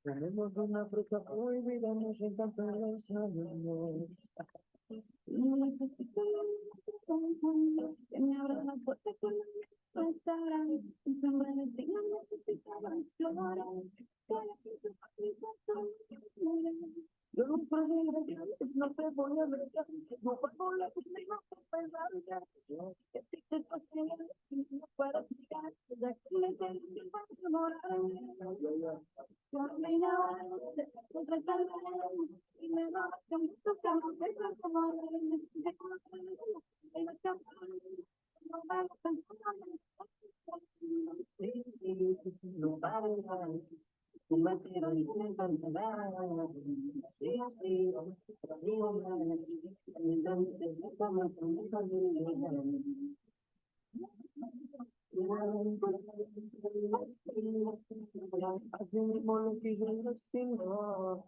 Tenemos una fruta prohibida, nos encanta los sabemos. No necesito que me abra la puerta con un restaurante. Siempre me digan necesitaban flores. Yo no paso no te voy a negar, no pago la conmigo por pensar ya. Que a ti te fascina, no para explicar, ya que me tengo que enamorar. Caminaba, otra tarde, y me daba con tu cama, besas como reyes, de color, en la cama, no me pensando, No pares, tú me tiras y me encantará. Así, así, así, así mismo lo quiso el destino.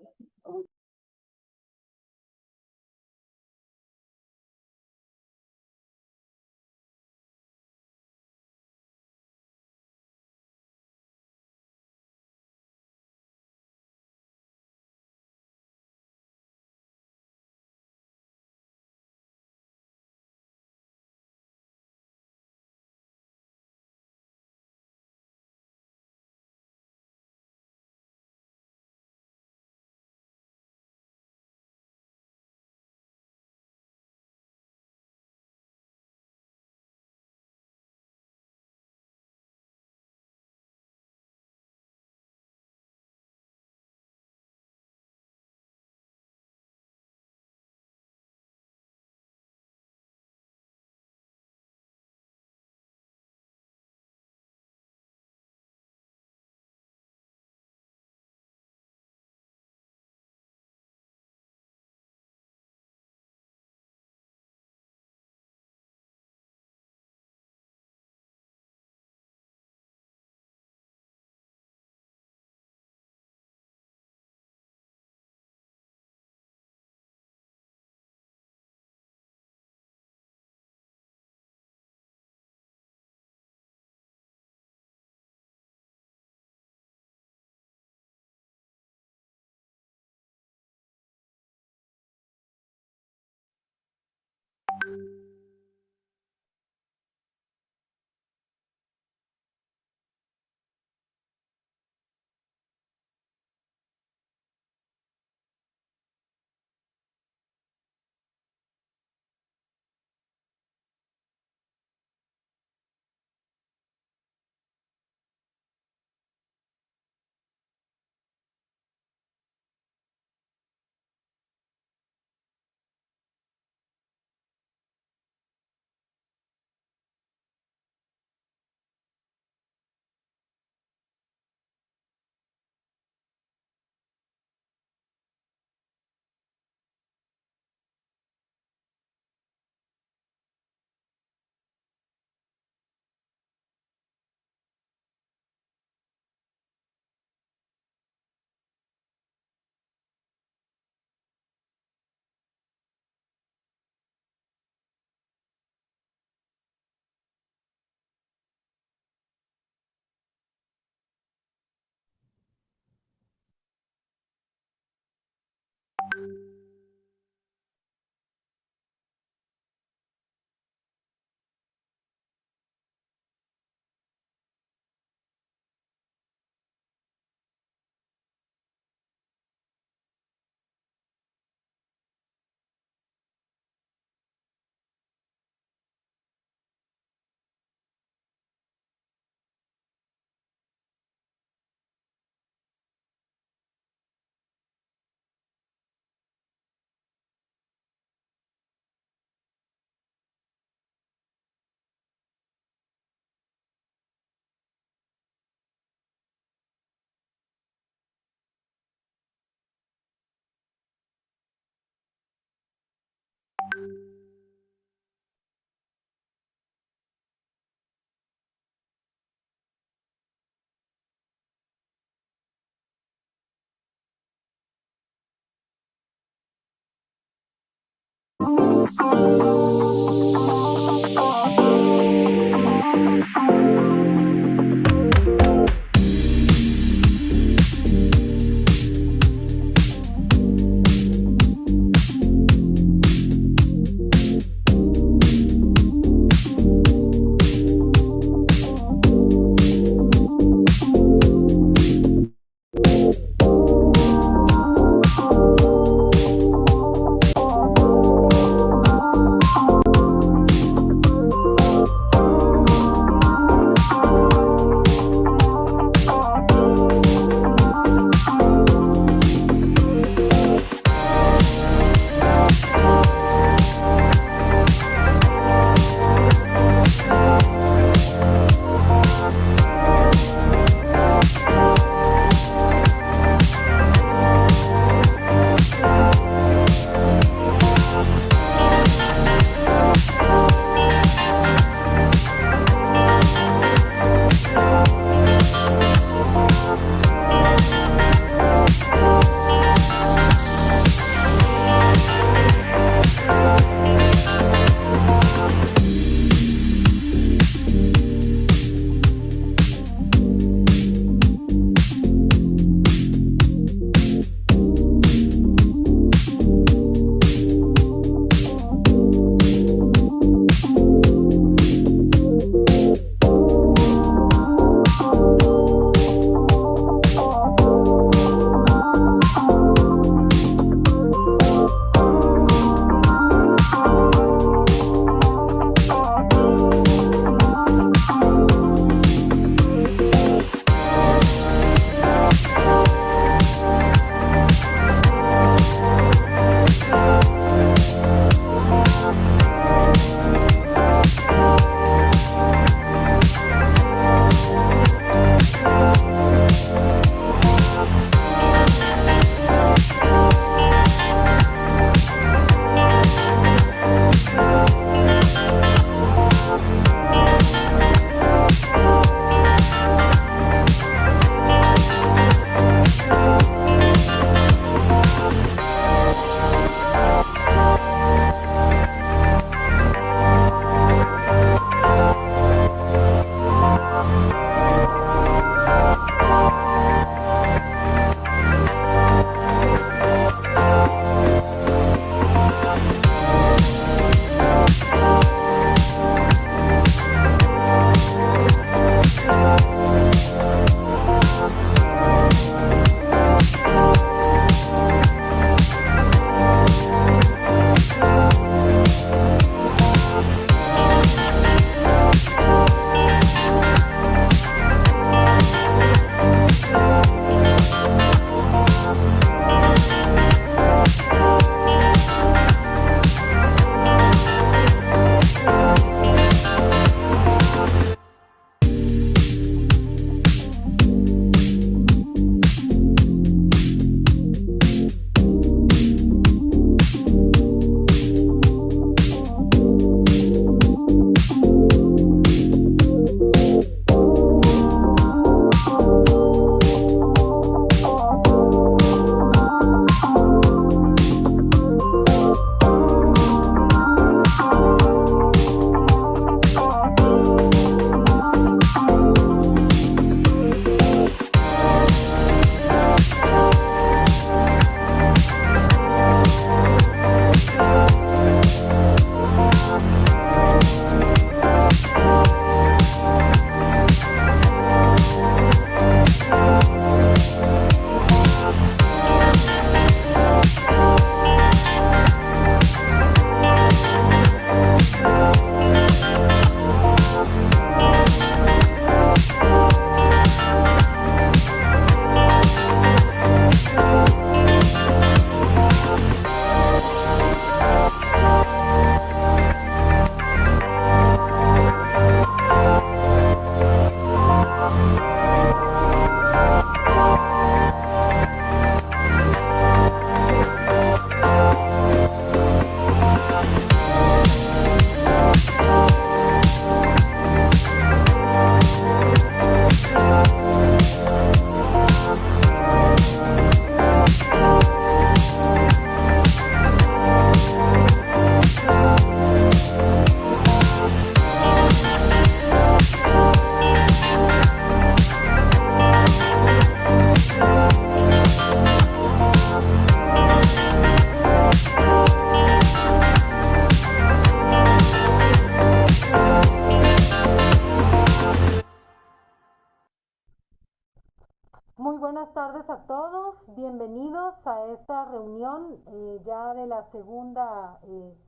Muy buenas tardes a todos, bienvenidos a esta reunión ya de la segunda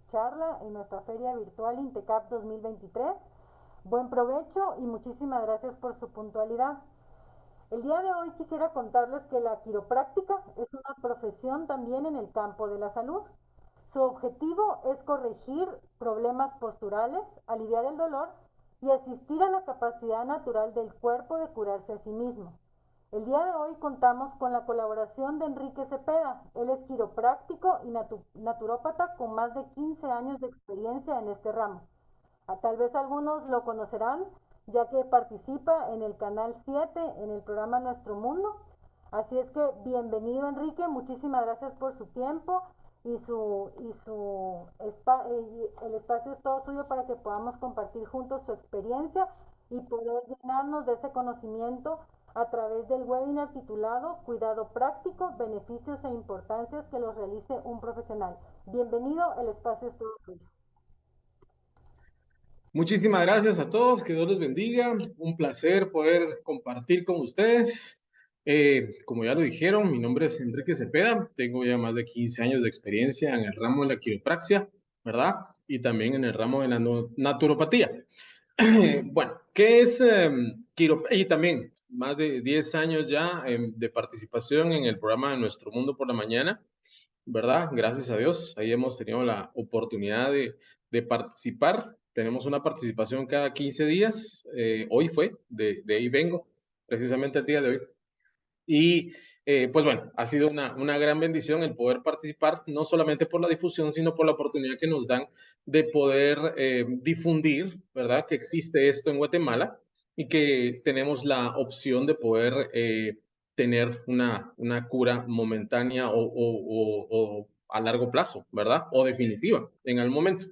charla en nuestra feria virtual Intecap 2023. Buen provecho y muchísimas gracias por su puntualidad. El día de hoy quisiera contarles que la quiropráctica es una profesión también en el campo de la salud. Su objetivo es corregir problemas posturales, aliviar el dolor y asistir a la capacidad natural del cuerpo de curarse a sí mismo. El día de hoy contamos con la colaboración de Enrique Cepeda. Él es quiropráctico y naturópata con más de 15 años de experiencia en este ramo. Tal vez algunos lo conocerán, ya que participa en el Canal 7 en el programa Nuestro Mundo. Así es que bienvenido Enrique, muchísimas gracias por su tiempo y el espacio es todo suyo para que podamos compartir juntos su experiencia y poder llenarnos de ese conocimiento a través del webinar titulado Cuidado práctico, beneficios e importancias que los realice un profesional. Bienvenido, el espacio es todo suyo. Muchísimas gracias a todos, que Dios les bendiga. Un placer poder compartir con ustedes. Como ya lo dijeron, mi nombre es Enrique Cepeda, tengo ya más de 15 años de experiencia en el ramo de la quiropraxia, ¿verdad? Y también en el ramo de la naturopatía. Bueno, ¿qué es quiropraxia? Y también más de 10 años ya de participación en el programa de Nuestro Mundo por la Mañana, ¿verdad? Gracias a Dios, ahí hemos tenido la oportunidad de participar. Tenemos una participación cada 15 días. Hoy fue, de ahí vengo, precisamente el día de hoy. Y pues bueno, ha sido una gran bendición el poder participar, no solamente por la difusión, sino por la oportunidad que nos dan de poder difundir, ¿verdad? Que existe esto en Guatemala y que tenemos la opción de poder tener una cura momentánea o a largo plazo, ¿verdad? O definitiva en el momento.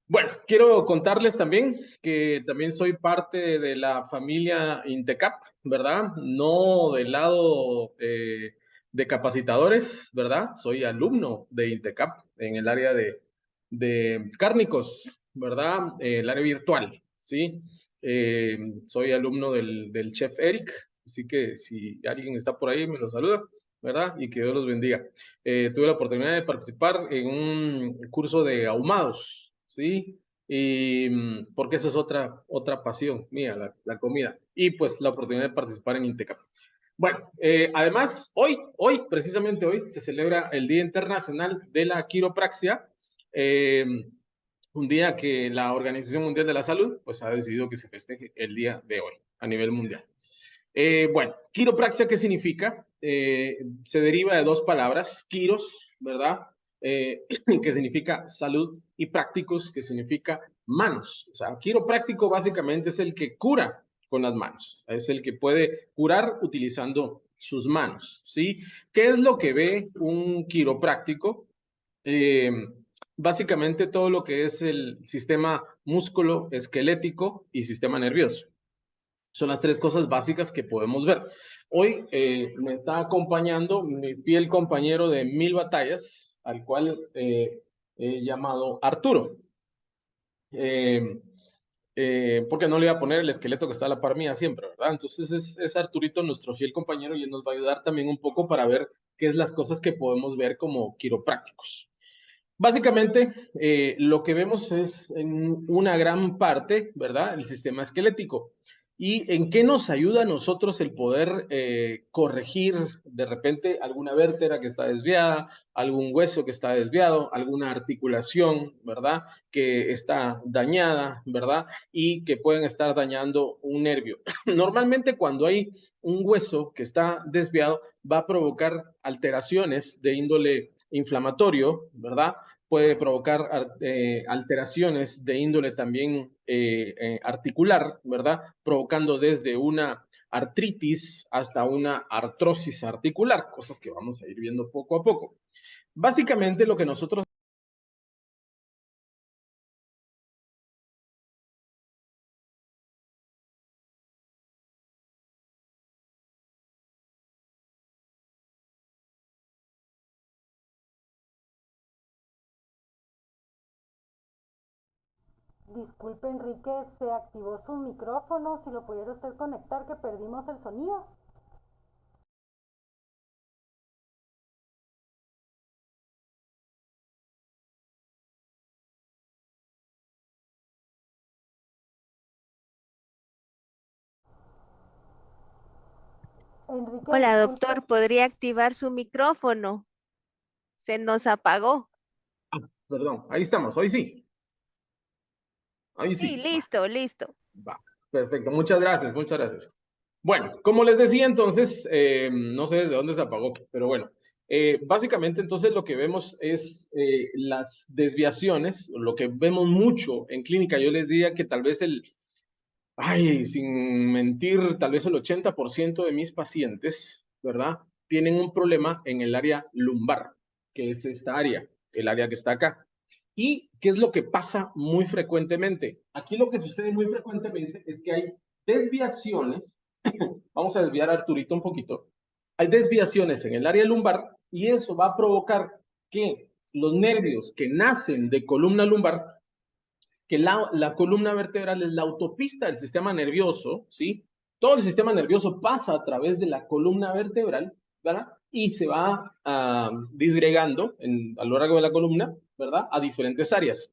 Bueno, quiero contarles también que también soy parte de la familia Intecap, ¿verdad? No del lado de capacitadores, ¿verdad? Soy alumno de Intecap en el área de cárnicos, ¿verdad? El área virtual, ¿sí? Soy alumno del chef Eric, así que si alguien está por ahí, me lo saluda, ¿verdad? Y que Dios los bendiga. Tuve la oportunidad de participar en un curso de ahumados, ¿sí? Y porque esa es otra pasión mía, la comida. Y pues la oportunidad de participar en Intecap. Bueno, además, precisamente hoy, se celebra el Día Internacional de la Quiropraxia, eh, un día que la Organización Mundial de la Salud pues ha decidido que se festeje el día de hoy a nivel mundial. Bueno, quiropraxia, ¿qué significa? Se deriva de dos palabras, quiros, ¿verdad? Que significa salud, y prácticos, que significa manos. O sea, quiropráctico básicamente es el que cura con las manos, es el que puede curar utilizando sus manos, ¿sí? ¿Qué es lo que ve un quiropráctico? Eh, Básicamente todo lo que es el sistema músculo esquelético y sistema nervioso. Son las tres cosas básicas que podemos ver. Hoy me está acompañando mi fiel compañero de 1000 batallas, al cual he llamado Arturo. Eh, Porque no le iba a poner el esqueleto que está a la par mía siempre, ¿verdad? Entonces es Arturito nuestro fiel compañero y él nos va a ayudar también un poco para ver qué es las cosas que podemos ver como quiroprácticos. Básicamente, lo que vemos es en una gran parte, ¿verdad? El sistema esquelético. ¿Y en qué nos ayuda a nosotros el poder corregir de repente alguna vértebra que está desviada, algún hueso que está desviado, alguna articulación, ¿verdad? Que está dañada, ¿verdad? Y que pueden estar dañando un nervio. Normalmente cuando hay un hueso que está desviado, va a provocar alteraciones de índole inflamatorio, ¿verdad? Puede provocar alteraciones de índole también articular, ¿verdad? Provocando desde una artritis hasta una artrosis articular, cosas que vamos a ir viendo poco a poco. Básicamente lo que nosotros Disculpe Enrique, se activó su micrófono, si lo pudiera usted conectar que perdimos el sonido. Enrique, Hola, disculpe. doctor, ¿podría activar su micrófono? Se nos apagó. Perdón, ahí estamos, hoy sí, ahí Sí, sí. listo, listo. Va, perfecto, muchas gracias, muchas gracias. Bueno, como les decía entonces, no sé desde dónde se apagó, pero bueno, básicamente entonces lo que vemos es las desviaciones, lo que vemos mucho en clínica. Yo les diría que tal vez sin mentir, tal vez el 80% de mis pacientes, ¿verdad? Tienen un problema en el área lumbar, que es esta área, el área que está acá. ¿Y qué es lo que pasa muy frecuentemente? Aquí lo que sucede muy frecuentemente es que hay desviaciones. Vamos a desviar a Arturito un poquito. Hay desviaciones en el área lumbar y eso va a provocar que los nervios que nacen de columna lumbar, que la columna vertebral es la autopista del sistema nervioso, ¿sí? Todo el sistema nervioso pasa a través de la columna vertebral, ¿verdad? Y se va disgregando a lo largo de la columna, ¿verdad? A diferentes áreas.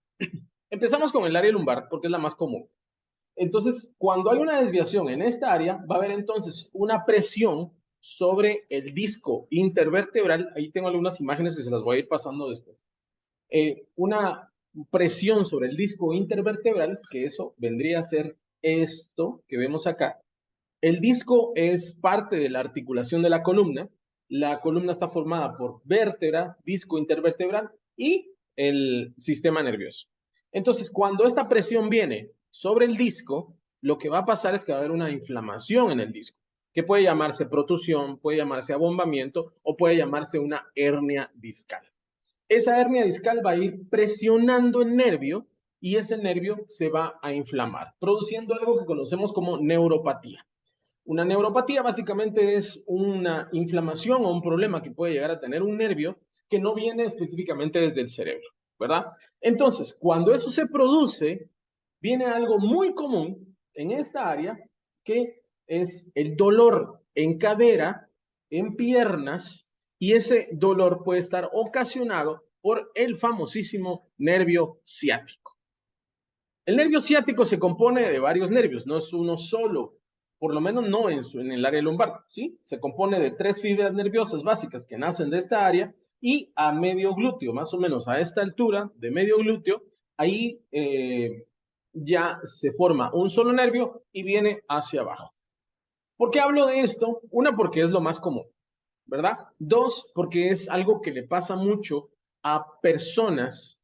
Empezamos con el área lumbar porque es la más común. Entonces, cuando hay una desviación en esta área, va a haber entonces una presión sobre el disco intervertebral. Ahí tengo algunas imágenes que se las voy a ir pasando después. Una presión sobre el disco intervertebral, que eso vendría a ser esto que vemos acá. El disco es parte de la articulación de la columna. La columna está formada por vértebra, disco intervertebral y el sistema nervioso. Entonces, cuando esta presión viene sobre el disco, lo que va a pasar es que va a haber una inflamación en el disco, que puede llamarse protusión, puede llamarse abombamiento o puede llamarse una hernia discal. Esa hernia discal va a ir presionando el nervio y ese nervio se va a inflamar, produciendo algo que conocemos como neuropatía. Una neuropatía básicamente es una inflamación o un problema que puede llegar a tener un nervio que no viene específicamente desde el cerebro, ¿verdad? Entonces, cuando eso se produce, viene algo muy común en esta área, que es el dolor en cadera, en piernas, y ese dolor puede estar ocasionado por el famosísimo nervio ciático. El nervio ciático se compone de varios nervios, no es uno solo, por lo menos no en el área lumbar, ¿sí? Se compone de 3 fibras nerviosas básicas que nacen de esta área y a medio glúteo, más o menos a esta altura de medio glúteo, ahí ya se forma un solo nervio y viene hacia abajo. ¿Por qué hablo de esto? Una, porque es lo más común, ¿verdad? Dos, porque es algo que le pasa mucho a personas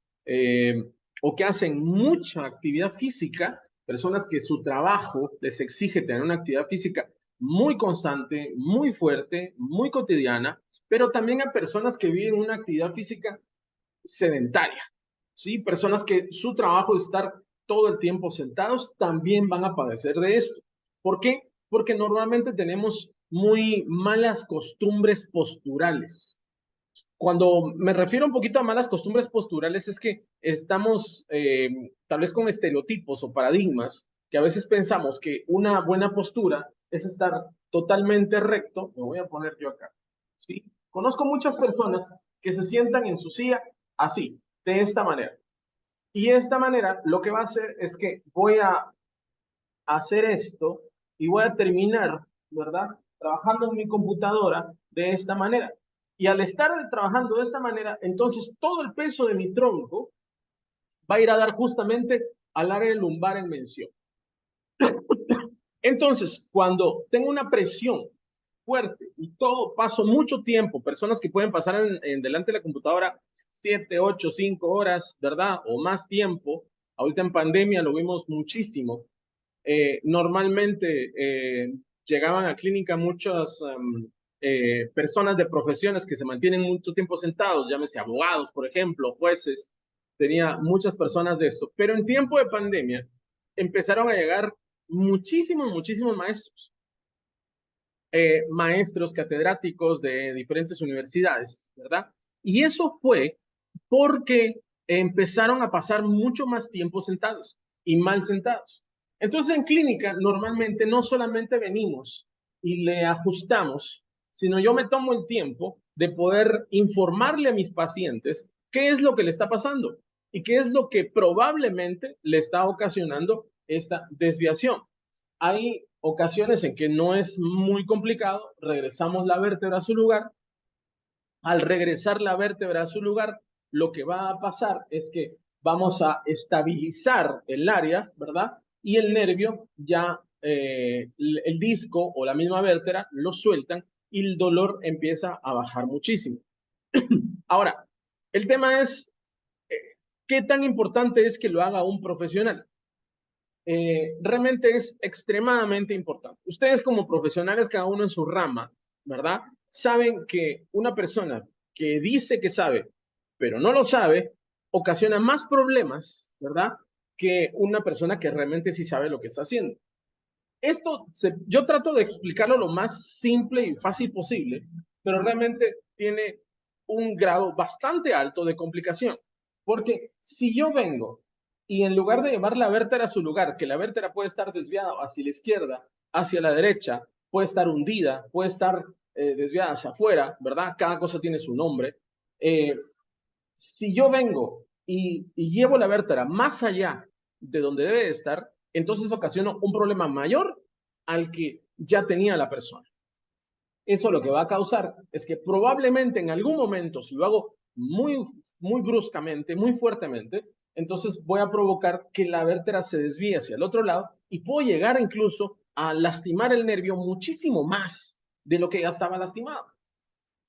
o que hacen mucha actividad física, personas que su trabajo les exige tener una actividad física muy constante, muy fuerte, muy cotidiana, pero también a personas que viven una actividad física sedentaria, ¿sí? Personas que su trabajo es estar todo el tiempo sentados, también van a padecer de esto. ¿Por qué? Porque normalmente tenemos muy malas costumbres posturales. Cuando me refiero un poquito a malas costumbres posturales es que estamos tal vez con estereotipos o paradigmas que a veces pensamos que una buena postura es estar totalmente recto. Me voy a poner yo acá, ¿sí? Conozco muchas personas que se sientan en su silla así, de esta manera. Y de esta manera lo que va a hacer es que voy a hacer esto y voy a terminar, ¿verdad? Trabajando en mi computadora de esta manera. Y al estar trabajando de esta manera, entonces todo el peso de mi tronco va a ir a dar justamente al área lumbar en mención. Entonces, cuando tengo una presión fuerte y todo, paso mucho tiempo, personas que pueden pasar en delante de la computadora 7, 8, 5 horas, ¿verdad? O más tiempo. Ahorita en pandemia lo vimos muchísimo. Normalmente llegaban a clínica muchas personas de profesiones que se mantienen mucho tiempo sentados, llámese abogados, por ejemplo, jueces, tenía muchas personas de esto. Pero en tiempo de pandemia empezaron a llegar muchísimos maestros, maestros catedráticos de diferentes universidades, ¿verdad? Y eso fue porque empezaron a pasar mucho más tiempo sentados y mal sentados. Entonces en clínica normalmente no solamente venimos y le ajustamos, sino yo me tomo el tiempo de poder informarle a mis pacientes qué es lo que le está pasando y qué es lo que probablemente le está ocasionando esta desviación. Hay ocasiones en que no es muy complicado, regresamos la vértebra a su lugar. Al regresar la vértebra a su lugar, lo que va a pasar es que vamos a estabilizar el área, ¿verdad? Y el nervio ya, el disco o la misma vértebra lo sueltan y el dolor empieza a bajar muchísimo. Ahora, el tema es, ¿qué tan importante es que lo haga un profesional? Realmente es extremadamente importante. Ustedes como profesionales, cada uno en su rama, ¿verdad? Saben que una persona que dice que sabe, pero no lo sabe, ocasiona más problemas, ¿verdad? Que una persona que realmente sí sabe lo que está haciendo. Yo trato de explicarlo lo más simple y fácil posible, pero realmente tiene un grado bastante alto de complicación. Porque si yo vengo y en lugar de llevar la vértebra a su lugar, que la vértebra puede estar desviada hacia la izquierda, hacia la derecha, puede estar hundida, puede estar desviada hacia afuera, ¿verdad? Cada cosa tiene su nombre. Si yo vengo y llevo la vértebra más allá de donde debe estar, entonces ocasiono un problema mayor al que ya tenía la persona. Eso lo que va a causar es que probablemente en algún momento, si lo hago muy bruscamente, muy fuertemente, entonces voy a provocar que la vértebra se desvíe hacia el otro lado y puedo llegar incluso a lastimar el nervio muchísimo más de lo que ya estaba lastimado.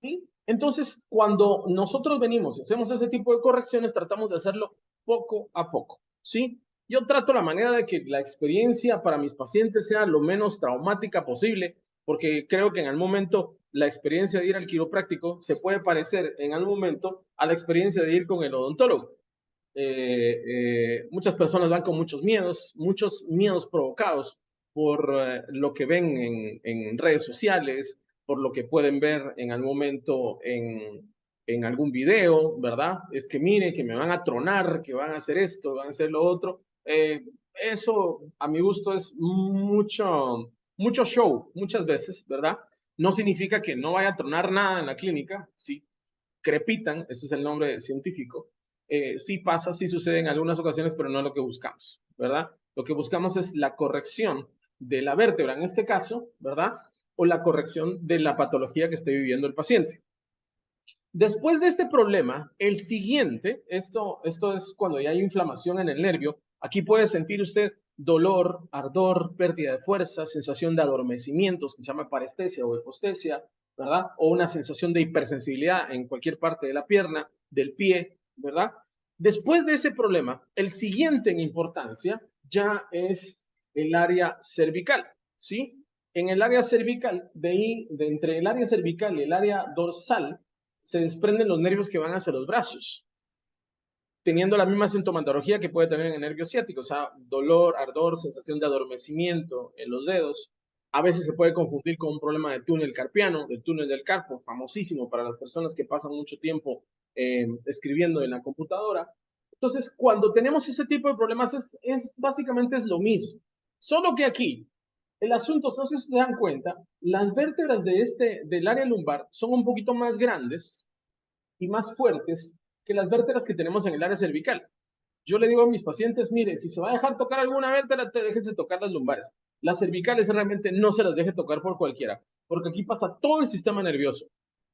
¿Sí? Entonces, cuando nosotros venimos y hacemos ese tipo de correcciones, tratamos de hacerlo poco a poco, ¿sí? Yo trato la manera de que la experiencia para mis pacientes sea lo menos traumática posible, porque creo que en algún momento la experiencia de ir al quiropráctico se puede parecer en algún momento a la experiencia de ir con el odontólogo. Muchas personas van con muchos miedos provocados por lo que ven en redes sociales, por lo que pueden ver en algún momento en algún video, ¿verdad? Es que mire, que me van a tronar, que van a hacer esto, van a hacer lo otro. Eso, a mi gusto, es mucho show, muchas veces, ¿verdad? No significa que no vaya a tronar nada en la clínica, sí, crepitan, ese es el nombre científico. Sí pasa, sí sucede en algunas ocasiones, pero no es lo que buscamos, ¿verdad? Lo que buscamos es la corrección de la vértebra, en este caso, ¿verdad? O la corrección de la patología que esté viviendo el paciente. Después de este problema, el siguiente, esto es cuando ya hay inflamación en el nervio, aquí puede sentir usted dolor, ardor, pérdida de fuerza, sensación de adormecimientos, que se llama parestesia o hipostesia, ¿verdad? O una sensación de hipersensibilidad en cualquier parte de la pierna, del pie, ¿verdad? Después de ese problema, el siguiente en importancia ya es el área cervical, ¿sí? En el área cervical, entre el área cervical y el área dorsal, se desprenden los nervios que van hacia los brazos, teniendo la misma sintomatología que puede tener en el nervio ciático, o sea, dolor, ardor, sensación de adormecimiento en los dedos. A veces se puede confundir con un problema de túnel carpiano, del túnel del carpo, famosísimo para las personas que pasan mucho tiempo escribiendo en la computadora. Entonces, cuando tenemos este tipo de problemas, básicamente es lo mismo. Solo que aquí, el asunto, no sé si se dan cuenta, las vértebras del área lumbar son un poquito más grandes y más fuertes que las vértebras que tenemos en el área cervical. Yo le digo a mis pacientes, mire, si se va a dejar tocar alguna vértebra, te déjese tocar las lumbares. Las cervicales realmente no se las deje tocar por cualquiera, porque aquí pasa todo el sistema nervioso.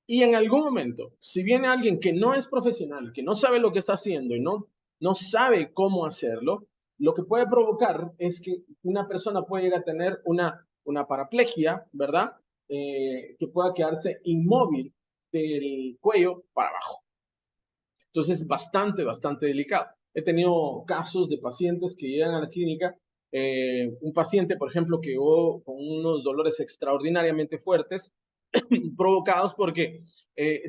Y en algún momento, si viene alguien que no es profesional, que no sabe lo que está haciendo y no sabe cómo hacerlo, lo que puede provocar es que una persona puede llegar a tener una paraplegia, ¿verdad? Que pueda quedarse inmóvil del cuello para abajo. Entonces es bastante delicado. He tenido casos de pacientes que llegan a la clínica, un paciente, por ejemplo, que llegó con unos dolores extraordinariamente fuertes, provocados porque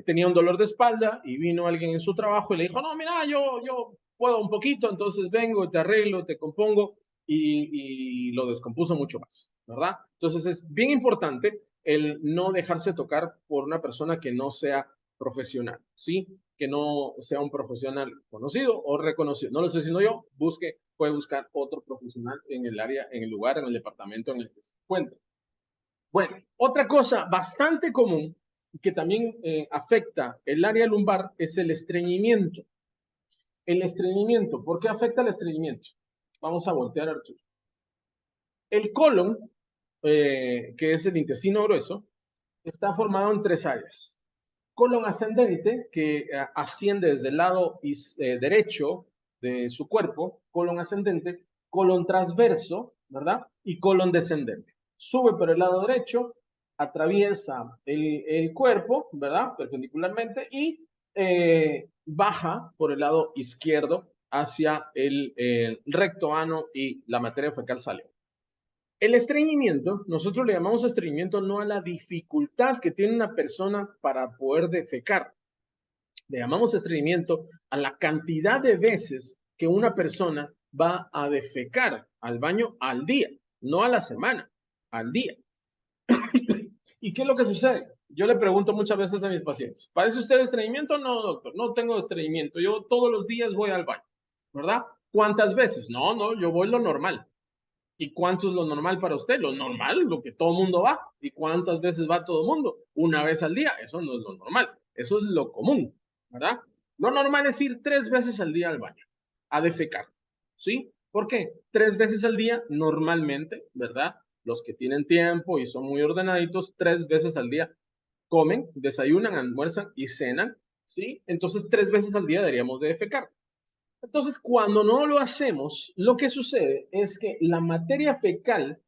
tenía un dolor de espalda y vino alguien en su trabajo y le dijo, no, mira, yo puedo un poquito, entonces vengo, te arreglo, te compongo y lo descompuso mucho más, ¿verdad? Entonces es bien importante el no dejarse tocar por una persona que no sea profesional, ¿sí? Que no sea un profesional conocido o reconocido. No lo estoy diciendo yo, puede buscar otro profesional en el área, en el lugar, en el departamento en el que se encuentre. Bueno, otra cosa bastante común que también afecta el área lumbar es el estreñimiento. El estreñimiento, ¿por qué afecta el estreñimiento? Vamos a voltear, Arturo. El colon, que es el intestino grueso, está formado en 3 áreas. Colon ascendente, que asciende desde el lado derecho de su cuerpo, colon ascendente, colon transverso, ¿verdad? Y colon descendente. Sube por el lado derecho, atraviesa el cuerpo, ¿verdad? Perpendicularmente, y baja por el lado izquierdo hacia el recto ano y la materia fecal sale. El estreñimiento, nosotros le llamamos estreñimiento no a la dificultad que tiene una persona para poder defecar. Le llamamos estreñimiento a la cantidad de veces que una persona va a defecar al baño al día, no a la semana, al día. ¿Y qué es lo que sucede? Yo le pregunto muchas veces a mis pacientes, ¿padece usted de estreñimiento? No, doctor, no tengo estreñimiento. Yo todos los días voy al baño, ¿verdad? ¿Cuántas veces? No, yo voy lo normal. ¿Y cuánto es lo normal para usted? Lo normal, lo que todo mundo va. ¿Y cuántas veces va todo el mundo? Una vez al día. Eso no es lo normal. Eso es lo común, ¿verdad? Lo normal es ir 3 veces al día al baño, a defecar. ¿Sí? ¿Por qué? 3 veces al día, normalmente, ¿verdad? Los que tienen tiempo y son muy ordenaditos, 3 veces al día comen, desayunan, almuerzan y cenan. ¿Sí? Entonces, 3 veces al día deberíamos de defecar. Entonces, cuando no lo hacemos, lo que sucede es que la materia fecal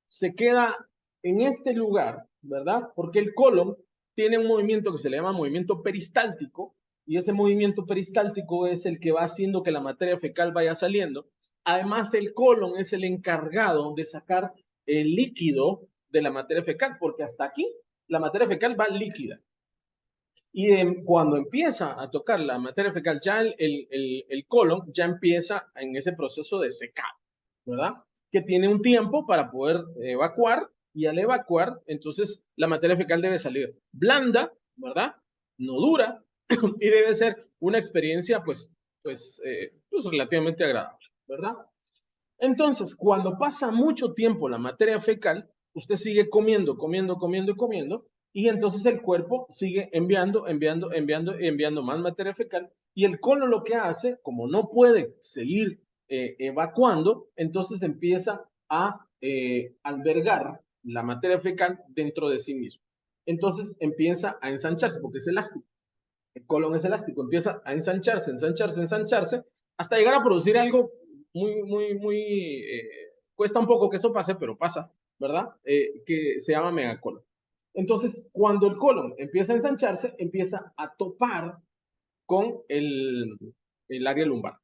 se queda en este lugar, ¿verdad? Porque el colon tiene un movimiento que se le llama movimiento peristáltico, y ese movimiento peristáltico es el que va haciendo que la materia fecal vaya saliendo. Además, el colon es el encargado de sacar el líquido de la materia fecal, porque hasta aquí la materia fecal va líquida. Y cuando empieza a tocar la materia fecal, ya el colon ya empieza en ese proceso de secado, ¿verdad? Que tiene un tiempo para poder evacuar, y al evacuar, entonces la materia fecal debe salir blanda, ¿verdad? No dura, y debe ser una experiencia, pues relativamente agradable, ¿verdad? Entonces, cuando pasa mucho tiempo la materia fecal, usted sigue comiendo, y entonces el cuerpo sigue enviando más materia fecal, y el colon lo que hace, como no puede seguir evacuando, entonces empieza a albergar la materia fecal dentro de sí mismo. Entonces empieza a ensancharse, porque es elástico. El colon es elástico, empieza a ensancharse, hasta llegar a producir algo cuesta un poco que eso pase, pero pasa, ¿verdad? Que se llama megacolon. Entonces, cuando el colon empieza a ensancharse, empieza a topar con el área lumbar.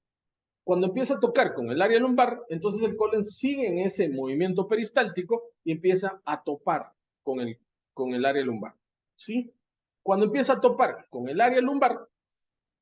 Cuando empieza a tocar con el área lumbar, entonces el colon sigue en ese movimiento peristáltico y empieza a topar con el área lumbar, ¿sí? Cuando empieza a topar con el área lumbar,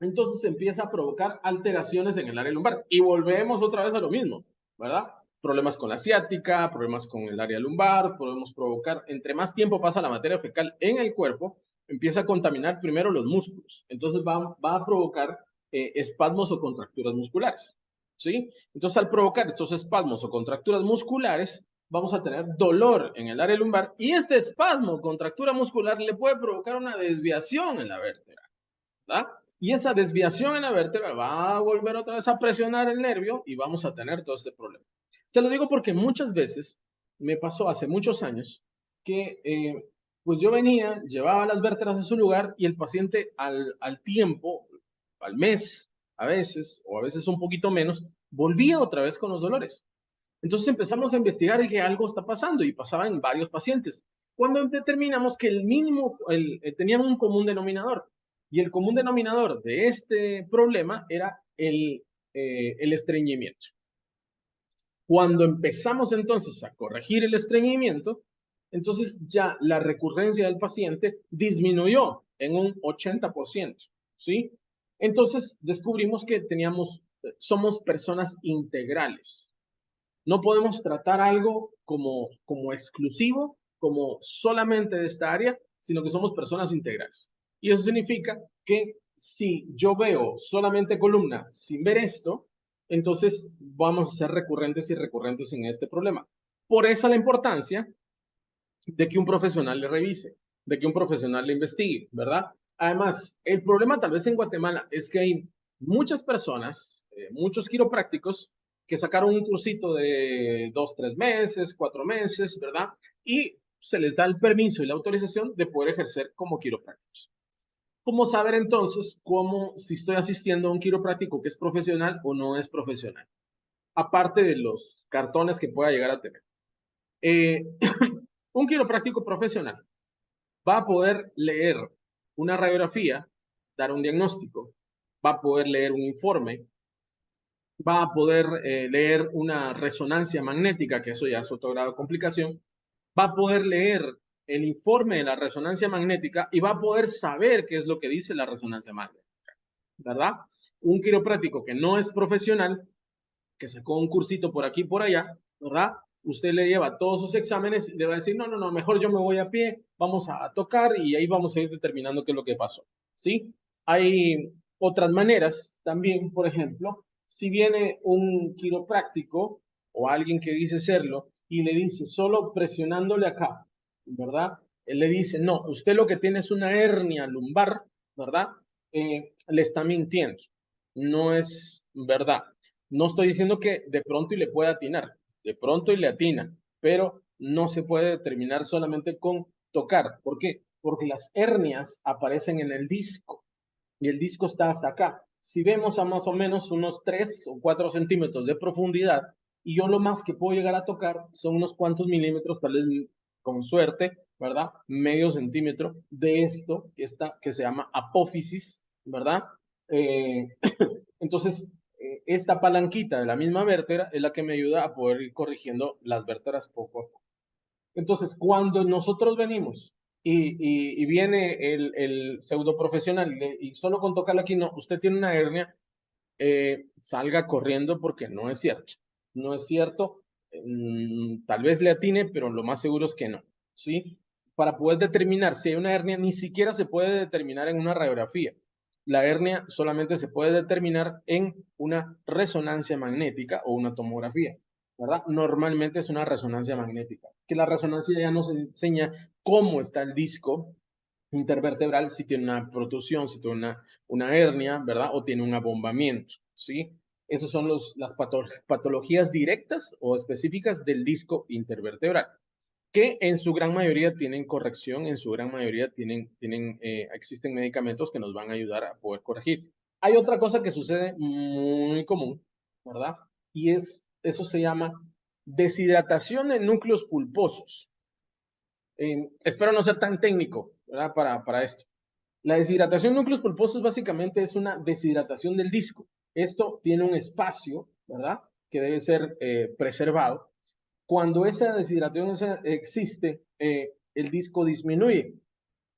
entonces empieza a provocar alteraciones en el área lumbar. Y volvemos otra vez a lo mismo, ¿verdad? Problemas con la ciática, problemas con el área lumbar, podemos provocar, entre más tiempo pasa la materia fecal en el cuerpo, empieza a contaminar primero los músculos. Entonces va a provocar espasmos o contracturas musculares, ¿sí? Entonces, al provocar estos espasmos o contracturas musculares, vamos a tener dolor en el área lumbar, y este espasmo o contractura muscular le puede provocar una desviación en la vértebra, ¿verdad? Y esa desviación en la vértebra va a volver otra vez a presionar el nervio y vamos a tener todo este problema. Se lo digo porque muchas veces me pasó hace muchos años que pues yo venía, llevaba las vértebras a su lugar, y el paciente al tiempo, al mes, a veces, o a veces un poquito menos, volvía otra vez con los dolores. Entonces empezamos a investigar y que algo está pasando, y pasaba en varios pacientes. Cuando determinamos que el mínimo, tenían un común denominador, y el común denominador de este problema era el estreñimiento. Cuando empezamos entonces a corregir el estreñimiento, entonces ya la recurrencia del paciente disminuyó en un 80%, ¿sí? Entonces descubrimos que somos personas integrales. No podemos tratar algo como exclusivo, como solamente de esta área, sino que somos personas integrales. Y eso significa que si yo veo solamente columna sin ver esto, entonces vamos a ser recurrentes y recurrentes en este problema. Por eso la importancia de que un profesional le revise, de que un profesional le investigue, ¿verdad? Además, el problema tal vez en Guatemala es que hay muchas personas, muchos quiroprácticos, que sacaron un cursito de 2, 3 meses, 4 meses, ¿verdad? Y se les da el permiso y la autorización de poder ejercer como quiroprácticos. ¿Cómo saber entonces si estoy asistiendo a un quiropráctico que es profesional o no es profesional? Aparte de los cartones que pueda llegar a tener. Un quiropráctico profesional va a poder leer una radiografía, dar un diagnóstico, va a poder leer un informe, va a poder leer una resonancia magnética, que eso ya es otro grado de complicación, va a poder leer el informe de la resonancia magnética y va a poder saber qué es lo que dice la resonancia magnética, ¿verdad? Un quiropráctico que no es profesional, que sacó un cursito por aquí y por allá, ¿verdad? Usted le lleva todos sus exámenes y le va a decir, no, no, no, mejor yo me voy a pie, vamos a tocar y ahí vamos a ir determinando qué es lo que pasó, ¿sí? Hay otras maneras también, por ejemplo, si viene un quiropráctico o alguien que dice serlo y le dice, solo presionándole acá, ¿verdad? Él le dice, no, usted lo que tiene es una hernia lumbar, ¿verdad? Le está mintiendo, no es verdad. No estoy diciendo que de pronto y le pueda atinar, de pronto y le atina, pero no se puede determinar solamente con tocar. ¿Por qué? Porque las hernias aparecen en el disco y el disco está hasta acá. Si vemos a más o menos unos 3 o 4 centímetros de profundidad, y yo lo más que puedo llegar a tocar son unos cuantos milímetros, tal vez con suerte, ¿verdad? Medio centímetro de esto que se llama apófisis, ¿verdad? Eh, entonces, esta palanquita de la misma vértebra es la que me ayuda a poder ir corrigiendo las vértebras poco a poco. Entonces, cuando nosotros venimos y viene el pseudo profesional y solo con tocarla aquí, no, usted tiene una hernia, salga corriendo porque no es cierto. No es cierto. Tal vez le atine, pero lo más seguro es que no. ¿Sí? Para poder determinar si hay una hernia, ni siquiera se puede determinar en una radiografía. La hernia solamente se puede determinar en una resonancia magnética o una tomografía, ¿verdad? Normalmente es una resonancia magnética, que la resonancia ya nos enseña cómo está el disco intervertebral, si tiene una protusión, si tiene una hernia, ¿verdad? O tiene un abombamiento, ¿sí? Esas son las patologías directas o específicas del disco intervertebral, que en su gran mayoría tienen corrección, en su gran mayoría existen medicamentos que nos van a ayudar a poder corregir. Hay otra cosa que sucede muy común, ¿verdad? Y eso se llama deshidratación de núcleos pulposos. Espero no ser tan técnico, ¿verdad? Para esto. La deshidratación de núcleos pulposos básicamente es una deshidratación del disco. Esto tiene un espacio, ¿verdad? Que debe ser preservado. Cuando esa deshidratación existe, el disco disminuye.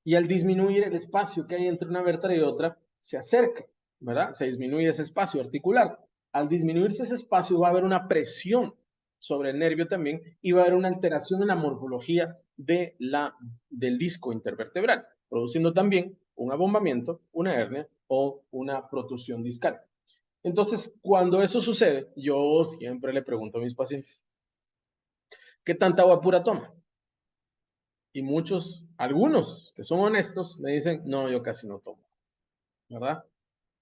Y al disminuir el espacio que hay entre una vértebra y otra, se acerca, ¿verdad? Se disminuye ese espacio articular. Al disminuirse ese espacio va a haber una presión sobre el nervio también y va a haber una alteración en la morfología del disco intervertebral, produciendo también un abombamiento, una hernia o una protusión discal. Entonces, cuando eso sucede, yo siempre le pregunto a mis pacientes, ¿qué tanta agua pura toma? Y algunos que son honestos, me dicen, no, yo casi no tomo, ¿verdad?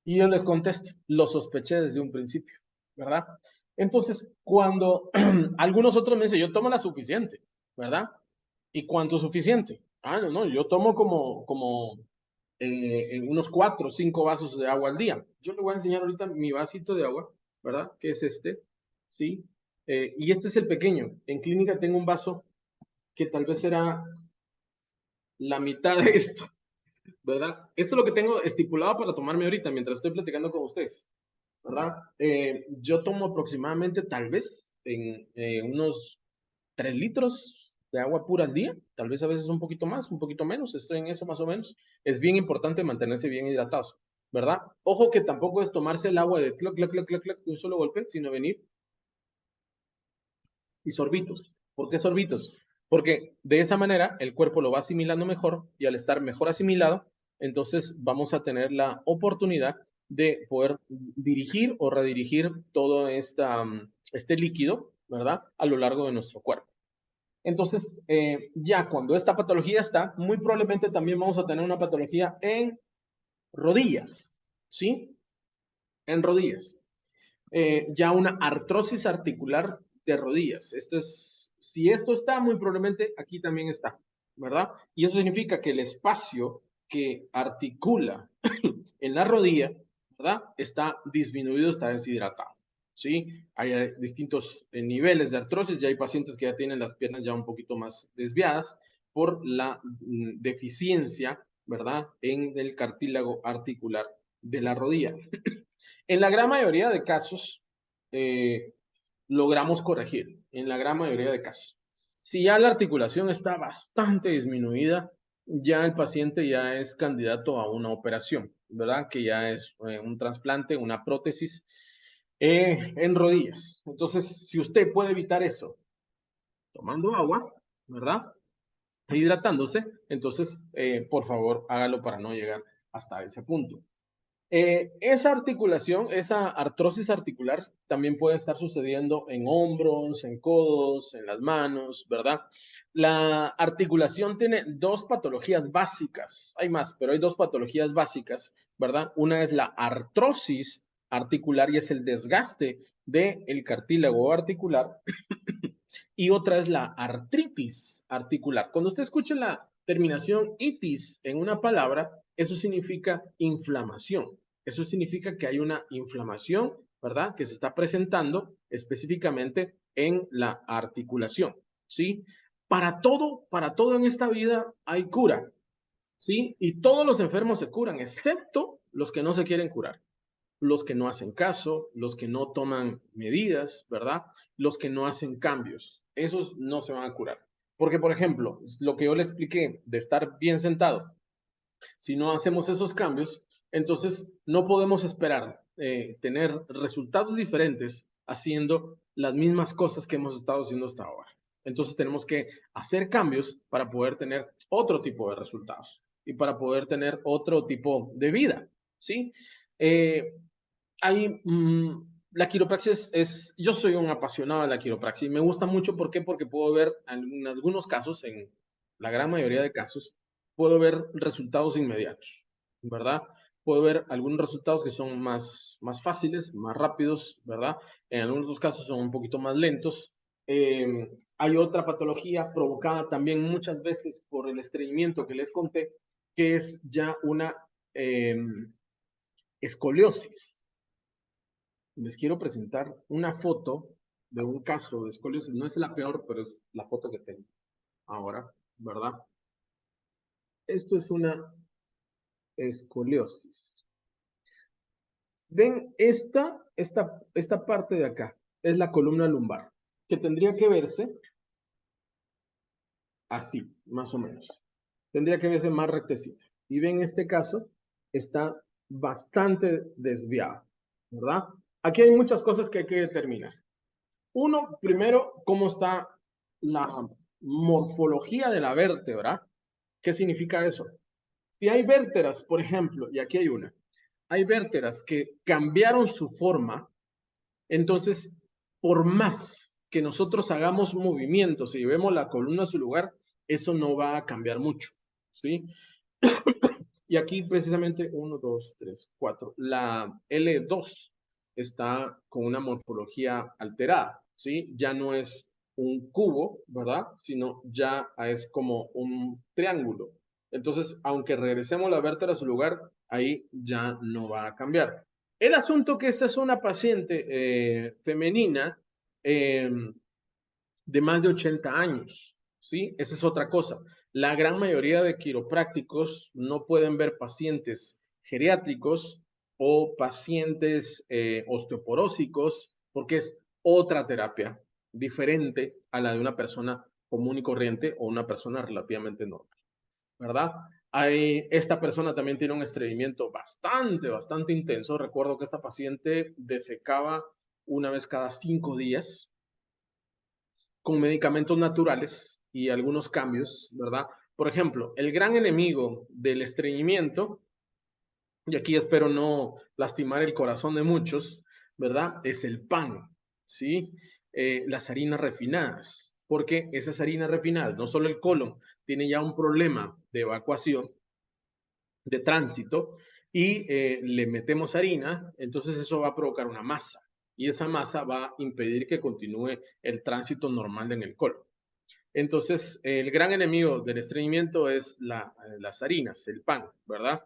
Y yo les contesto, lo sospeché desde un principio, ¿verdad? Entonces, cuando algunos otros me dicen, yo tomo la suficiente, ¿verdad? ¿Y cuánto suficiente? Ah, no, no, yo tomo como unos 4 o 5 vasos de agua al día. Yo le voy a enseñar ahorita mi vasito de agua, ¿verdad? Que es este, ¿sí? Y este es el pequeño. En clínica tengo un vaso que tal vez será la mitad de esto, ¿verdad? Esto es lo que tengo estipulado para tomarme ahorita mientras estoy platicando con ustedes, ¿verdad? Yo tomo aproximadamente, tal vez, en unos 3 litros de agua pura al día, tal vez a veces un poquito más, un poquito menos, estoy en eso más o menos. Es bien importante mantenerse bien hidratados, ¿verdad? Ojo que tampoco es tomarse el agua de cloc, cloc, cloc, cloc, cloc, de un solo golpe, sino venir y sorbitos. ¿Por qué sorbitos? Porque de esa manera el cuerpo lo va asimilando mejor y al estar mejor asimilado, entonces vamos a tener la oportunidad de poder dirigir o redirigir todo este líquido, ¿verdad? A lo largo de nuestro cuerpo. Entonces, ya cuando esta patología está, muy probablemente también vamos a tener una patología en rodillas, ¿sí? En rodillas. ya una artrosis articular de rodillas. Si esto está, muy probablemente aquí también está, ¿verdad? Y eso significa que el espacio que articula en la rodilla, ¿verdad? Está disminuido, está deshidratado, ¿sí? Hay distintos niveles de artrosis, ya hay pacientes que ya tienen las piernas ya un poquito más desviadas por la deficiencia, ¿verdad? En el cartílago articular de la rodilla. En la gran mayoría de casos, logramos corregir, en la gran mayoría de casos. Si ya la articulación está bastante disminuida, ya el paciente ya es candidato a una operación, ¿verdad? Que ya es un trasplante, una prótesis en rodillas. Entonces, si usted puede evitar eso tomando agua, ¿verdad? E hidratándose, entonces, por favor, hágalo para no llegar hasta ese punto. Esa articulación, esa artrosis articular también puede estar sucediendo en hombros, en codos, en las manos, ¿verdad? La articulación tiene dos patologías básicas, hay más, pero hay dos patologías básicas, ¿verdad? Una es la artrosis articular y es el desgaste del cartílago articular y otra es la artritis articular. Cuando usted escuche la terminación itis en una palabra, eso significa inflamación. Eso significa que hay una inflamación, ¿verdad? Que se está presentando específicamente en la articulación, ¿sí? Para todo en esta vida hay cura, ¿sí? Y todos los enfermos se curan, excepto los que no se quieren curar, los que no hacen caso, los que no toman medidas, ¿verdad? Los que no hacen cambios. Esos no se van a curar. Porque, por ejemplo, lo que yo le expliqué de estar bien sentado, si no hacemos esos cambios, entonces no podemos esperar tener resultados diferentes haciendo las mismas cosas que hemos estado haciendo hasta ahora. Entonces tenemos que hacer cambios para poder tener otro tipo de resultados y para poder tener otro tipo de vida, ¿sí? Eh, la quiropraxia yo soy un apasionado de la quiropraxia y me gusta mucho, ¿por qué? Porque puedo ver en algunos casos, en la gran mayoría de casos, puedo ver resultados inmediatos, ¿verdad? Puedo ver algunos resultados que son más fáciles, más rápidos, ¿verdad? En algunos otros casos son un poquito más lentos. Hay otra patología provocada también muchas veces por el estreñimiento que les conté, que es ya una escoliosis. Les quiero presentar una foto de un caso de escoliosis. No es la peor, pero es la foto que tengo ahora, ¿verdad? Esto es una escoliosis. Ven, esta parte de acá es la columna lumbar, que tendría que verse así, más o menos. Tendría que verse más rectecita. Y ven, este caso está bastante desviado, ¿verdad? Aquí hay muchas cosas que hay que determinar. Uno, primero, cómo está la morfología de la vértebra. ¿Qué significa eso? Si hay vértebras, por ejemplo, y aquí hay una, hay vértebras que cambiaron su forma, entonces, por más que nosotros hagamos movimientos y llevemos la columna a su lugar, eso no va a cambiar mucho, ¿sí? Y aquí precisamente 1, 2, 3, 4. La L2 está con una morfología alterada, ¿sí? Ya no es un cubo, ¿verdad? Sino ya es como un triángulo. Entonces, aunque regresemos la vértebra a su lugar, ahí ya no va a cambiar. El asunto que esta es una paciente femenina de más de 80 años, ¿sí? Esa es otra cosa. La gran mayoría de quiroprácticos no pueden ver pacientes geriátricos o pacientes osteoporósicos porque es otra terapia diferente a la de una persona común y corriente o una persona relativamente normal, ¿verdad? Esta persona también tiene un estreñimiento bastante intenso. Recuerdo que esta paciente defecaba una vez cada 5 días con medicamentos naturales y algunos cambios, ¿verdad? Por ejemplo, el gran enemigo del estreñimiento, y aquí espero no lastimar el corazón de muchos, ¿verdad? Es el pan, ¿sí? Las harinas refinadas, porque esas harinas refinadas, no solo el colon, tiene ya un problema de evacuación, de tránsito, y le metemos harina, entonces eso va a provocar una masa. y esa masa va a impedir que continúe el tránsito normal en el colon. Entonces, el gran enemigo del estreñimiento es las harinas, el pan, ¿verdad?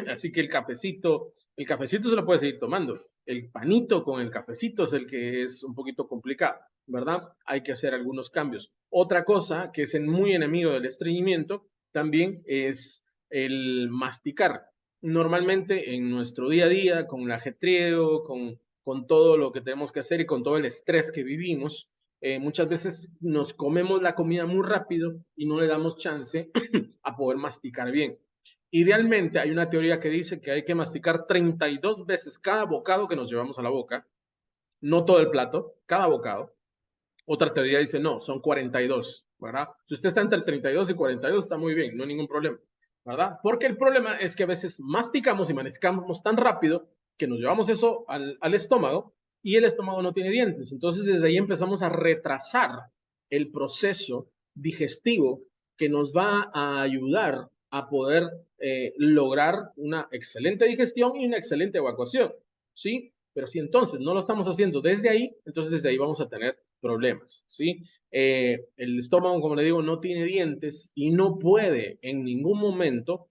Así que el cafecito se lo puede seguir tomando. El panito con el cafecito es el que es un poquito complicado, ¿verdad? Hay que hacer algunos cambios. Otra cosa que es muy enemigo del estreñimiento también es el masticar. Normalmente en nuestro día a día, con el ajetreo, con todo lo que tenemos que hacer y con todo el estrés que vivimos, muchas veces nos comemos la comida muy rápido y no le damos chance a poder masticar bien. Idealmente hay una teoría que dice que hay que masticar 32 veces cada bocado que nos llevamos a la boca, no todo el plato, cada bocado. Otra teoría dice no, son 42, ¿verdad? Si usted está entre el 32 y 42 está muy bien, no hay ningún problema, ¿verdad? Porque el problema es que a veces masticamos y masticamos tan rápido que nos llevamos eso al estómago y el estómago no tiene dientes. Entonces desde ahí empezamos a retrasar el proceso digestivo que nos va a ayudar a poder lograr una excelente digestión y una excelente evacuación, ¿sí? Pero si entonces no lo estamos haciendo desde ahí, entonces desde ahí vamos a tener problemas, ¿sí? El estómago, como le digo, no tiene dientes y no puede en ningún momento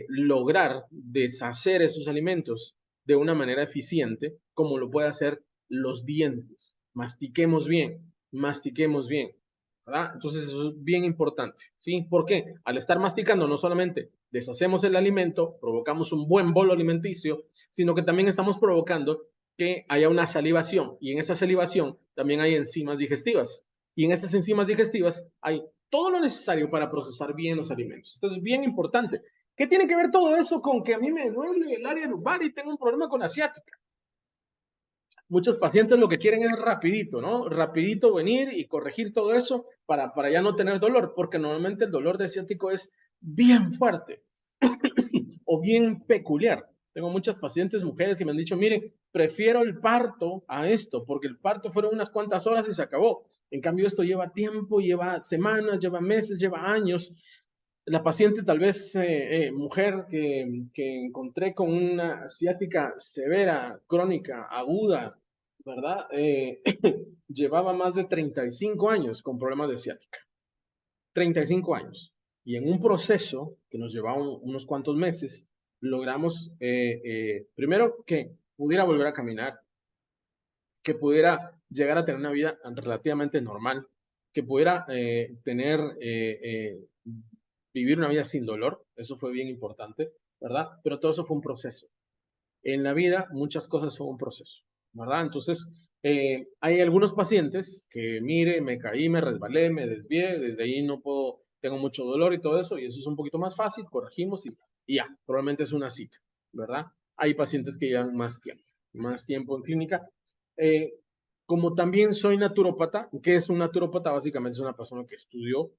lograr deshacer esos alimentos de una manera eficiente como lo puede hacer los dientes. Mastiquemos bien, ¿verdad? Entonces eso es bien importante, ¿sí? ¿Por qué? Al estar masticando no solamente deshacemos el alimento, provocamos un buen bolo alimenticio, sino que también estamos provocando que haya una salivación y en esa salivación también hay enzimas digestivas y en esas enzimas digestivas hay todo lo necesario para procesar bien los alimentos. Esto es bien importante. ¿Qué tiene que ver todo eso con que a mí me duele el área lumbar y tengo un problema con la ciática? Muchos pacientes lo que quieren es rapidito, ¿no? Rapidito venir y corregir todo eso para ya no tener dolor, porque normalmente el dolor de ciático es bien fuerte o bien peculiar. Tengo muchas pacientes mujeres que me han dicho, miren, prefiero el parto a esto, porque el parto fueron unas cuantas horas y se acabó. En cambio, esto lleva tiempo, lleva semanas, lleva meses, lleva años. La paciente, tal vez mujer que encontré con una ciática severa, crónica, aguda, ¿verdad? Llevaba más de 35 años con problemas de ciática. 35 años. Y en un proceso que nos llevaba unos cuantos meses, logramos primero que pudiera volver a caminar, que pudiera llegar a tener una vida relativamente normal, que pudiera vivir una vida sin dolor, eso fue bien importante, ¿verdad? Pero todo eso fue un proceso. En la vida muchas cosas son un proceso, ¿verdad? Entonces, hay algunos pacientes que, mire, me caí, me resbalé, me desvié, desde ahí no puedo, tengo mucho dolor y todo eso, y eso es un poquito más fácil, corregimos y ya, probablemente es una cita, ¿verdad? Hay pacientes que llevan más tiempo en clínica. Eh, Como también soy naturópata, ¿qué es un naturópata? Básicamente es una persona que estudió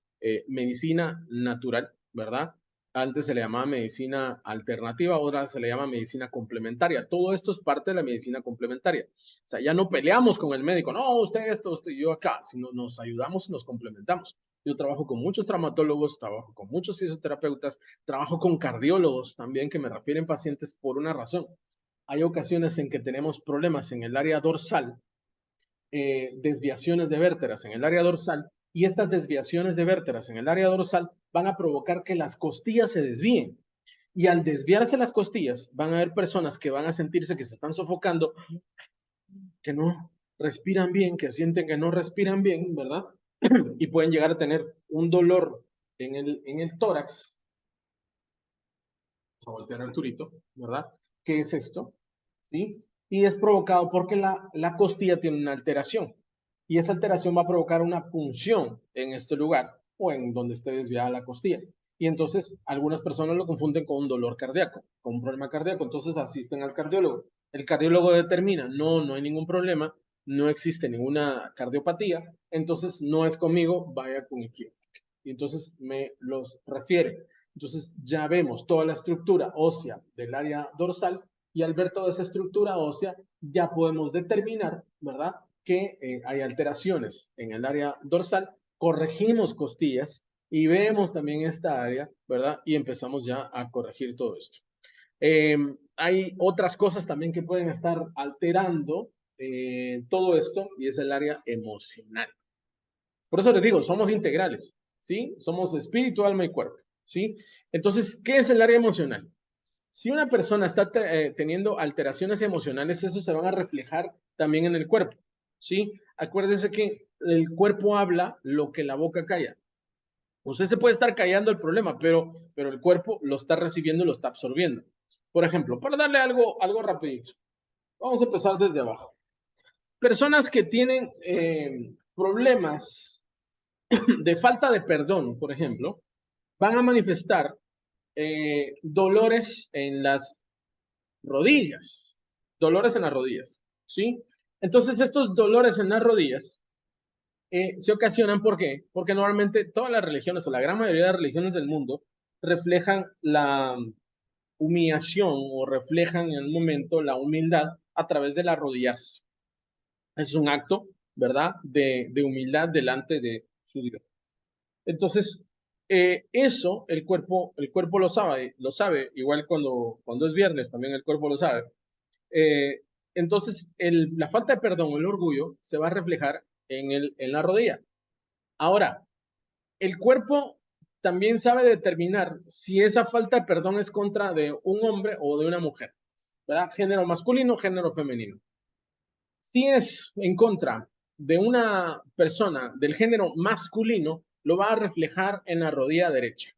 medicina natural, ¿verdad? Antes se le llamaba medicina alternativa, ahora se le llama medicina complementaria. Todo esto es parte de la medicina complementaria. O sea, ya no peleamos con el médico, no, usted esto, usted yo acá, sino nos ayudamos y nos complementamos. Yo trabajo con muchos traumatólogos, trabajo con muchos fisioterapeutas, trabajo con cardiólogos también que me refieren pacientes por una razón. Hay ocasiones en que tenemos problemas en el área dorsal, desviaciones de vértebras en el área dorsal, y estas desviaciones de vértebras en el área dorsal van a provocar que las costillas se desvíen. Y al desviarse las costillas, van a haber personas que van a sentirse que se están sofocando, que no respiran bien, que sienten que no respiran bien, ¿verdad? Y pueden llegar a tener un dolor en el tórax. Vamos a voltear Arturito, ¿verdad? ¿Qué es esto? ¿Sí? Y es provocado porque la costilla tiene una alteración. Y esa alteración va a provocar una punción en este lugar o en donde esté desviada la costilla. Y entonces algunas personas lo confunden con un dolor cardíaco, con un problema cardíaco. Entonces asisten al cardiólogo. El cardiólogo determina, no hay ningún problema, no existe ninguna cardiopatía, entonces no es conmigo, vaya con el quirófano. Y entonces me los refiere. Entonces ya vemos toda la estructura ósea del área dorsal y al ver toda esa estructura ósea ya podemos determinar, ¿verdad?, que hay alteraciones en el área dorsal, corregimos costillas y vemos también esta área, ¿verdad? Y empezamos ya a corregir todo esto. hay otras cosas también que pueden estar alterando todo esto y es el área emocional. Por eso les digo, somos integrales, ¿sí? Somos espíritu, alma y cuerpo, ¿sí? Entonces, ¿qué es el área emocional? Si una persona está teniendo alteraciones emocionales, eso se van a reflejar también en el cuerpo, ¿sí? Acuérdense que el cuerpo habla lo que la boca calla. Usted se puede estar callando el problema, pero el cuerpo lo está recibiendo y lo está absorbiendo. Por ejemplo, para darle algo rapidito, vamos a empezar desde abajo. Personas que tienen problemas de falta de perdón, por ejemplo, van a manifestar dolores en las rodillas, dolores en las rodillas, ¿sí? Entonces, estos dolores en las rodillas se ocasionan, ¿por qué? Porque normalmente todas las religiones o la gran mayoría de las religiones del mundo reflejan la humillación o reflejan en el momento la humildad a través de las rodillas. Es un acto, ¿verdad?, de humildad delante de su Dios. Entonces, eso el cuerpo lo sabe, igual cuando es viernes también el cuerpo lo sabe. Entonces, la falta de perdón o el orgullo se va a reflejar en la rodilla. Ahora, el cuerpo también sabe determinar si esa falta de perdón es contra de un hombre o de una mujer, ¿verdad? Género masculino, género femenino. Si es en contra de una persona del género masculino, lo va a reflejar en la rodilla derecha.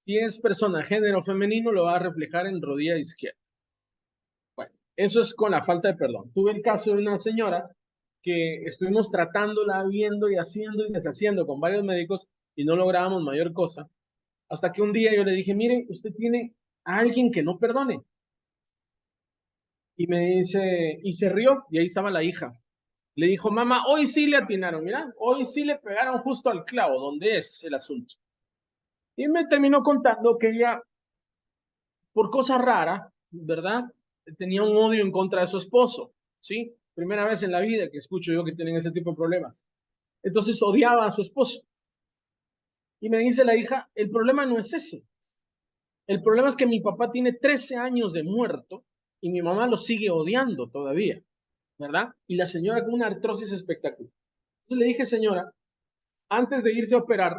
Si es persona género femenino, lo va a reflejar en rodilla izquierda. Bueno, eso es con la falta de perdón. Tuve el caso de una señora que estuvimos tratándola, viendo y haciendo y deshaciendo con varios médicos y no lográbamos mayor cosa. Hasta que un día yo le dije, mire, usted tiene a alguien que no perdone. Y me dice, y se rió, y ahí estaba la hija. Le dijo, mamá, hoy sí le atinaron, mira, hoy sí le pegaron justo al clavo, donde es el asunto. Y me terminó contando que ella, por cosa rara, ¿verdad? Tenía un odio en contra de su esposo, ¿sí? Primera vez en la vida que escucho yo que tienen ese tipo de problemas. Entonces odiaba a su esposo. Y me dice la hija, el problema no es ese. El problema es que mi papá tiene 13 años de muerto y mi mamá lo sigue odiando todavía, ¿verdad? Y la señora con una artrosis espectacular. Entonces le dije, señora, antes de irse a operar,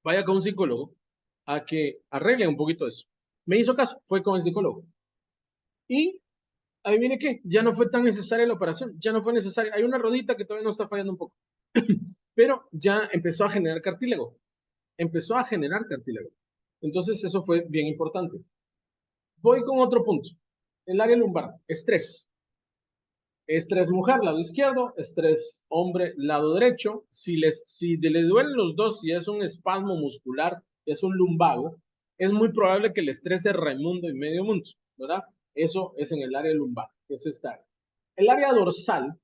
vaya con un psicólogo a que arregle un poquito eso. Me hizo caso, fue con el psicólogo. Y adivine qué, ya no fue tan necesaria la operación, ya no fue necesaria. Hay una rodita que todavía no está fallando un poco, pero ya empezó a generar cartílago. Empezó a generar cartílago. Entonces eso fue bien importante. Voy con otro punto. El área lumbar, estrés. Estrés mujer, lado izquierdo, estrés hombre, lado derecho. Si le duelen los dos, si es un espasmo muscular, es un lumbago, es muy probable que el estrés es Raimundo y medio mundo, ¿verdad? Eso es en el área lumbar, que es esta área. El área dorsal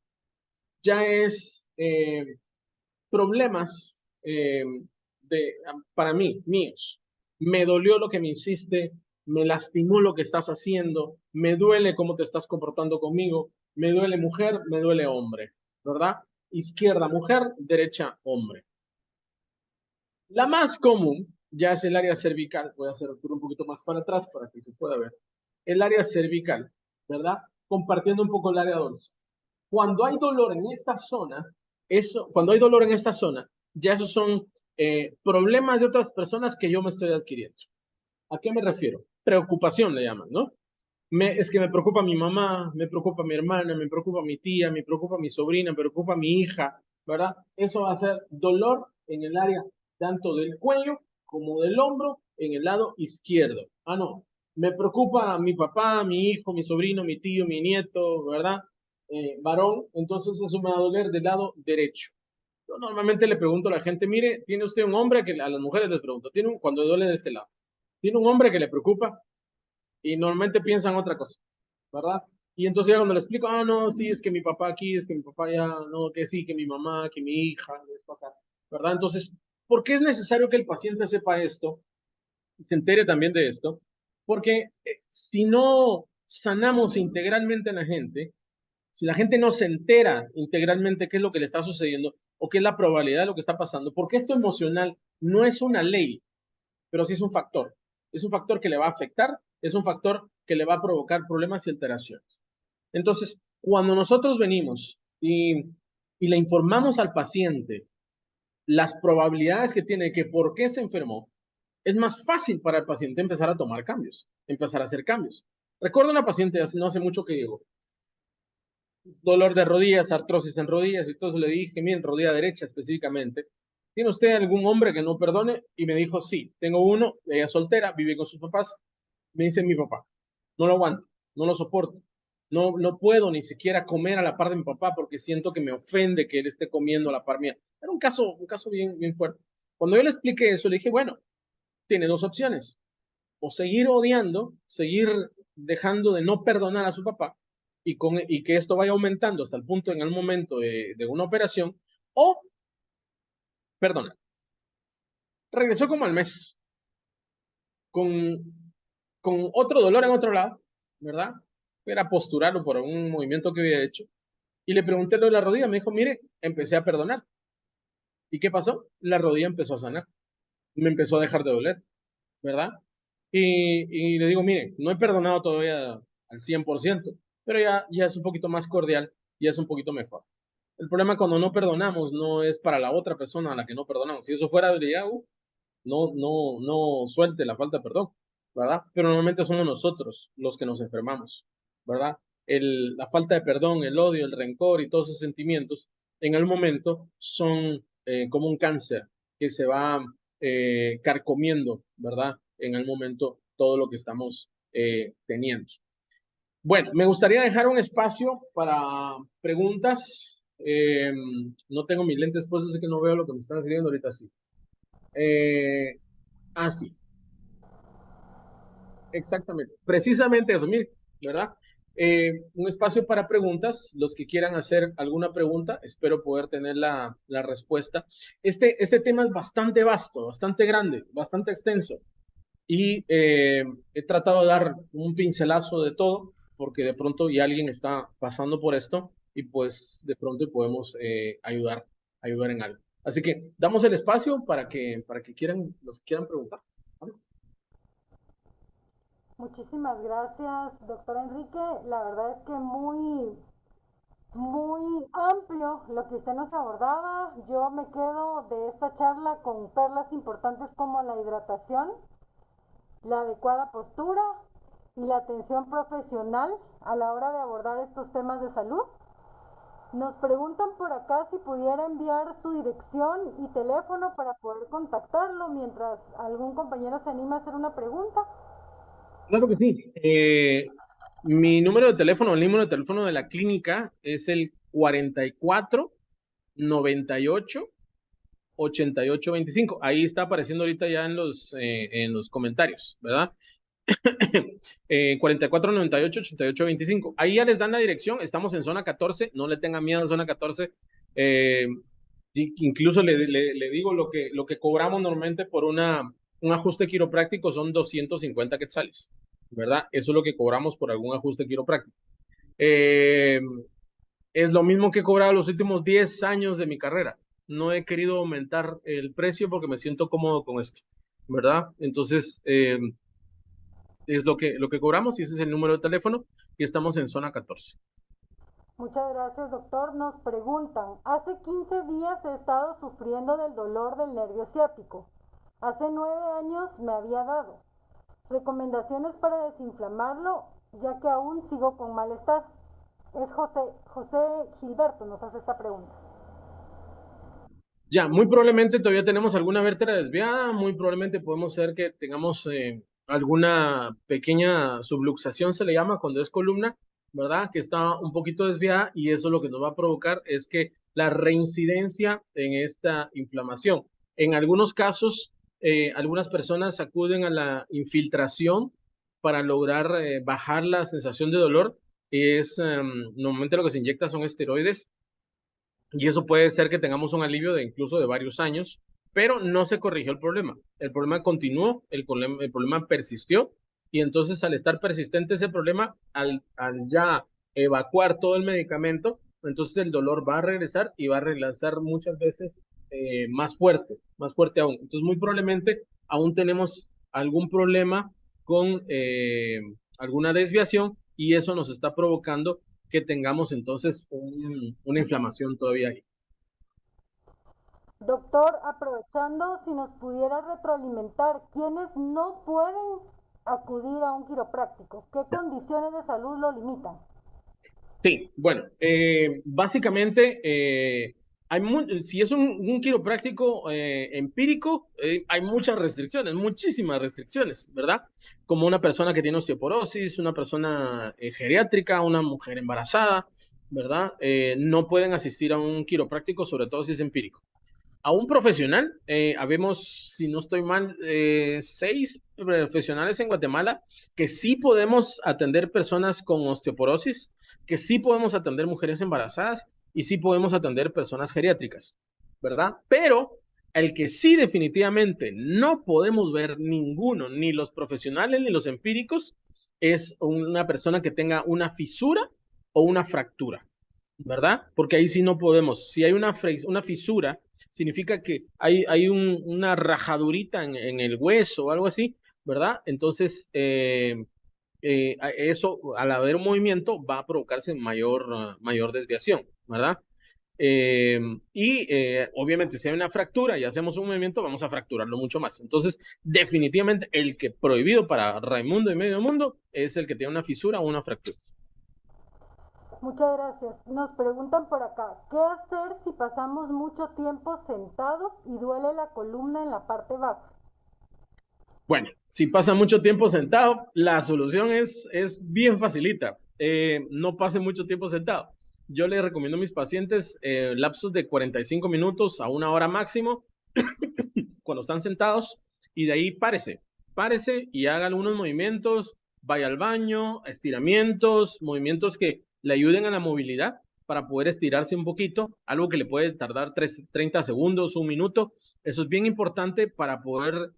ya es problemas para mí, míos. Me dolió lo que me hiciste, me lastimó lo que estás haciendo, me duele cómo te estás comportando conmigo, me duele mujer, me duele hombre, ¿verdad? Izquierda mujer, derecha hombre. La más común ya es el área cervical. Voy a hacer un poquito más para atrás para que se pueda ver. El área cervical, ¿verdad? Compartiendo un poco el área dorsal. Cuando hay dolor en esta zona, cuando hay dolor en esta zona, ya esos son problemas de otras personas que yo me estoy adquiriendo. ¿A qué me refiero? Preocupación le llaman, ¿no? Es que me preocupa mi mamá, me preocupa mi hermana, me preocupa mi tía, me preocupa mi sobrina, me preocupa mi hija, ¿verdad? Eso va a ser dolor en el área tanto del cuello como del hombro en el lado izquierdo. Ah, no, me preocupa mi papá, mi hijo, mi sobrino, mi tío, mi nieto, ¿verdad? Varón, entonces eso me va a doler del lado derecho. Yo normalmente le pregunto a la gente, mire, ¿tiene usted un hombre? Que a las mujeres les pregunto, cuando duele de este lado, ¿tiene un hombre que le preocupa? Y normalmente piensan otra cosa, ¿verdad? Y entonces ya cuando le explico, ah, no, sí, es que mi papá aquí, es que mi papá ya, no, que sí, que mi mamá, que mi hija, esto acá, ¿verdad? Entonces, ¿por qué es necesario que el paciente sepa esto y se entere también de esto? Porque si no sanamos integralmente a la gente, si la gente no se entera integralmente qué es lo que le está sucediendo o qué es la probabilidad de lo que está pasando, porque esto emocional no es una ley, pero sí es un factor. Es un factor que le va a afectar es un factor que le va a provocar problemas y alteraciones. Entonces, cuando nosotros venimos y le informamos al paciente las probabilidades que tiene, que por qué se enfermó, es más fácil para el paciente empezar a tomar cambios, empezar a hacer cambios. Recuerdo una paciente no hace mucho que llegó, dolor de rodillas, artrosis en rodillas, y entonces le dije, miren, rodilla derecha específicamente, ¿tiene usted algún hombre que no perdone? Y me dijo, sí, tengo uno, ella es soltera, vive con sus papás. Me dice mi papá, no lo aguanto, no lo soporto, no puedo ni siquiera comer a la par de mi papá porque siento que me ofende que él esté comiendo a la par mía. Era un caso bien fuerte. Cuando yo le expliqué eso, le dije, bueno, tiene dos opciones, o seguir odiando, seguir dejando de no perdonar a su papá y que esto vaya aumentando hasta el punto en el momento de una operación, o perdonar. Regresó como al mes con, con otro dolor en otro lado, ¿verdad? Era posturarlo por un movimiento que había hecho. Y le pregunté lo de la rodilla, me dijo, mire, empecé a perdonar. ¿Y qué pasó? La rodilla empezó a sanar, me empezó a dejar de doler, ¿verdad? Y le digo, mire, no he perdonado todavía al 100%, pero ya es un poquito más cordial, ya es un poquito mejor. El problema cuando no perdonamos no es para la otra persona a la que no perdonamos. Si eso fuera de ya, no suelte la falta de perdón, ¿verdad? Pero normalmente somos nosotros los que nos enfermamos, ¿verdad? La falta de perdón, el odio, el rencor y todos esos sentimientos en el momento son como un cáncer que se va carcomiendo, ¿verdad? En el momento todo lo que estamos teniendo. Bueno, me gustaría dejar un espacio para preguntas. No tengo mis lentes puestos, así que no veo lo que me están escribiendo ahorita sí. Sí, exactamente. Precisamente eso, mire, ¿verdad? Un espacio para preguntas. Los que quieran hacer alguna pregunta, espero poder tener la respuesta. Este tema es bastante vasto, bastante grande, bastante extenso. Y he tratado de dar un pincelazo de todo, porque de pronto ya alguien está pasando por esto y pues de pronto podemos ayudar en algo. Así que damos el espacio para que los que quieran preguntar. ¿Vale? Muchísimas gracias, doctor Enrique. La verdad es que muy amplio lo que usted nos abordaba. Yo me quedo de esta charla con perlas importantes como la hidratación, la adecuada postura y la atención profesional a la hora de abordar estos temas de salud. Nos preguntan por acá si pudiera enviar su dirección y teléfono para poder contactarlo mientras algún compañero se anima a hacer una pregunta. Claro que sí. Mi número de teléfono, el número de teléfono de la clínica es el 44 98 88 25. Ahí está apareciendo ahorita ya en los comentarios, ¿verdad? 44 98 88 25. Ahí ya les dan la dirección. Estamos en zona 14. No le tengan miedo a zona 14. Incluso le digo lo que cobramos normalmente por un ajuste quiropráctico son 250 quetzales, ¿verdad? Eso es lo que cobramos por algún ajuste quiropráctico. Es lo mismo que he cobrado los últimos 10 años de mi carrera. No he querido aumentar el precio porque me siento cómodo con esto, ¿verdad? Entonces, es lo que cobramos y ese es el número de teléfono y estamos en zona 14. Muchas gracias, doctor. Nos preguntan, hace 15 días he estado sufriendo del dolor del nervio ciático. Hace 9 años me había dado. Recomendaciones para desinflamarlo, ya que aún sigo con malestar. Es José Gilberto nos hace esta pregunta. Ya, muy probablemente todavía tenemos alguna vértebra desviada, muy probablemente podemos ser que tengamos alguna pequeña subluxación, se le llama cuando es columna, ¿verdad? Que está un poquito desviada y eso lo que nos va a provocar es que la reincidencia en esta inflamación. En algunos casos, algunas personas acuden a la infiltración para lograr bajar la sensación de dolor. Normalmente lo que se inyecta son esteroides y eso puede ser que tengamos un alivio de incluso de varios años, pero no se corrigió el problema. El problema continuó, el problema persistió y entonces al estar persistente ese problema, al ya evacuar todo el medicamento, entonces el dolor va a regresar y va a regresar muchas veces más fuerte aún. Entonces muy probablemente aún tenemos algún problema con alguna desviación y eso nos está provocando que tengamos entonces una inflamación todavía ahí. Doctor, aprovechando, si nos pudiera retroalimentar, ¿quiénes no pueden acudir a un quiropráctico? ¿Qué condiciones de salud lo limitan? Sí, bueno, básicamente, si es un quiropráctico empírico, hay muchas restricciones, muchísimas restricciones, ¿verdad? Como una persona que tiene osteoporosis, una persona geriátrica, una mujer embarazada, ¿verdad? No pueden asistir a un quiropráctico, sobre todo si es empírico. A un profesional, habemos, si no estoy mal, 6 profesionales en Guatemala que sí podemos atender personas con osteoporosis, que sí podemos atender mujeres embarazadas y sí podemos atender personas geriátricas, ¿verdad? Pero el que sí definitivamente no podemos ver ninguno, ni los profesionales ni los empíricos, es una persona que tenga una fisura o una fractura, ¿verdad? Porque ahí sí no podemos. Si hay una fisura, significa que hay una rajadurita en el hueso o algo así, ¿verdad? Entonces, eso, al haber un movimiento, va a provocarse mayor desviación, ¿verdad? Eh, Obviamente, si hay una fractura y hacemos un movimiento, vamos a fracturarlo mucho más. Entonces, definitivamente, el que prohibido para Raimundo y medio mundo es el que tiene una fisura o una fractura. Muchas gracias. Nos preguntan por acá, ¿qué hacer si pasamos mucho tiempo sentados y duele la columna en la parte baja? Bueno, si pasa mucho tiempo sentado, la solución es bien facilita. No pase mucho tiempo sentado. Yo le recomiendo a mis pacientes lapsos de 45 minutos a 1 hora máximo cuando están sentados y de ahí párese y haga algunos movimientos, vaya al baño, estiramientos, movimientos que le ayuden a la movilidad para poder estirarse un poquito, algo que le puede tardar 30 segundos, 1 minuto. Eso es bien importante para poder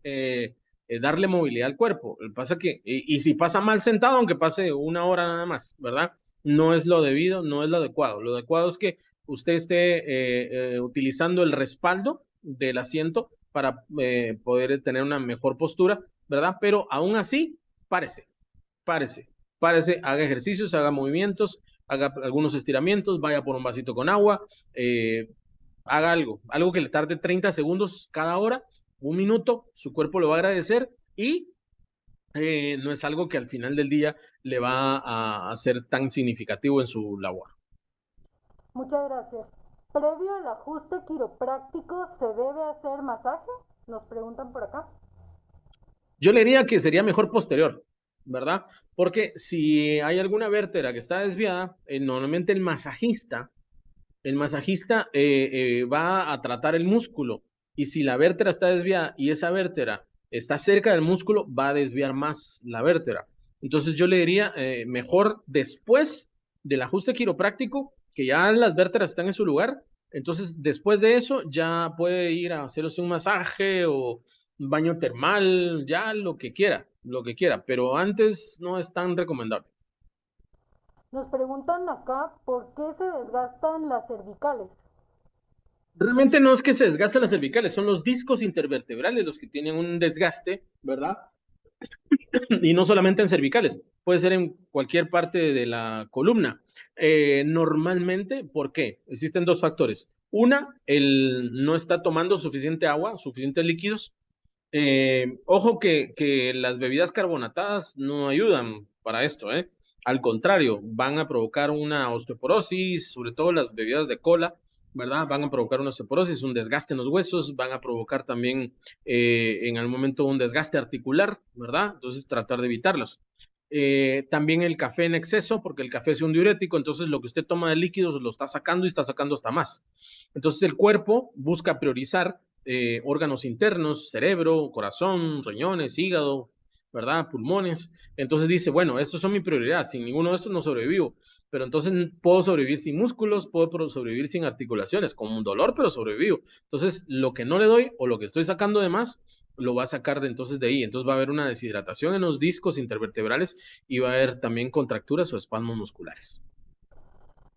darle movilidad al cuerpo. Pasa que, y si pasa mal sentado, aunque pase 1 hora nada más, ¿verdad? No es lo debido, no es lo adecuado. Lo adecuado es que usted esté utilizando el respaldo del asiento para poder tener una mejor postura, ¿verdad? Pero aún así, párese, párese, párese, haga ejercicios, haga movimientos, haga algunos estiramientos, vaya por un vasito con agua, haga algo que le tarde 30 segundos cada hora, 1 minuto, su cuerpo lo va a agradecer y no es algo que al final del día le va a ser tan significativo en su labor. Muchas gracias. ¿Previo al ajuste quiropráctico se debe hacer masaje? Nos preguntan por acá. Yo le diría que sería mejor posterior, ¿verdad? Porque si hay alguna vértebra que está desviada, normalmente el masajista va a tratar el músculo y si la vértebra está desviada y esa vértebra está cerca del músculo, va a desviar más la vértebra. Entonces yo le diría mejor después del ajuste quiropráctico, que ya las vértebras están en su lugar, entonces después de eso ya puede ir a hacerse un masaje o un baño termal, ya lo que quiera, pero antes no es tan recomendable. Nos preguntan acá por qué se desgastan las cervicales. Realmente no es que se desgasten las cervicales, son los discos intervertebrales los que tienen un desgaste, ¿verdad? Y no solamente en cervicales, puede ser en cualquier parte de la columna. Normalmente, ¿por qué? Existen dos factores. Una, el no está tomando suficiente agua, suficientes líquidos. Ojo que las bebidas carbonatadas no ayudan para esto, ¿eh? Al contrario, van a provocar una osteoporosis, sobre todo las bebidas de cola, ¿verdad? Van a provocar una osteoporosis, un desgaste en los huesos, van a provocar también en algún momento un desgaste articular, ¿verdad? Entonces tratar de evitarlos. También el café en exceso, porque el café es un diurético, entonces lo que usted toma de líquidos lo está sacando y está sacando hasta más. Entonces el cuerpo busca priorizar órganos internos, cerebro, corazón, riñones, hígado, ¿verdad? Pulmones. Entonces dice, bueno, estos son mi prioridad, sin ninguno de estos no sobrevivo, pero entonces puedo sobrevivir sin músculos, puedo sobrevivir sin articulaciones, con un dolor, pero sobrevivo. Entonces, lo que no le doy o lo que estoy sacando de más, lo va a sacar entonces de ahí. Entonces va a haber una deshidratación en los discos intervertebrales y va a haber también contracturas o espasmos musculares.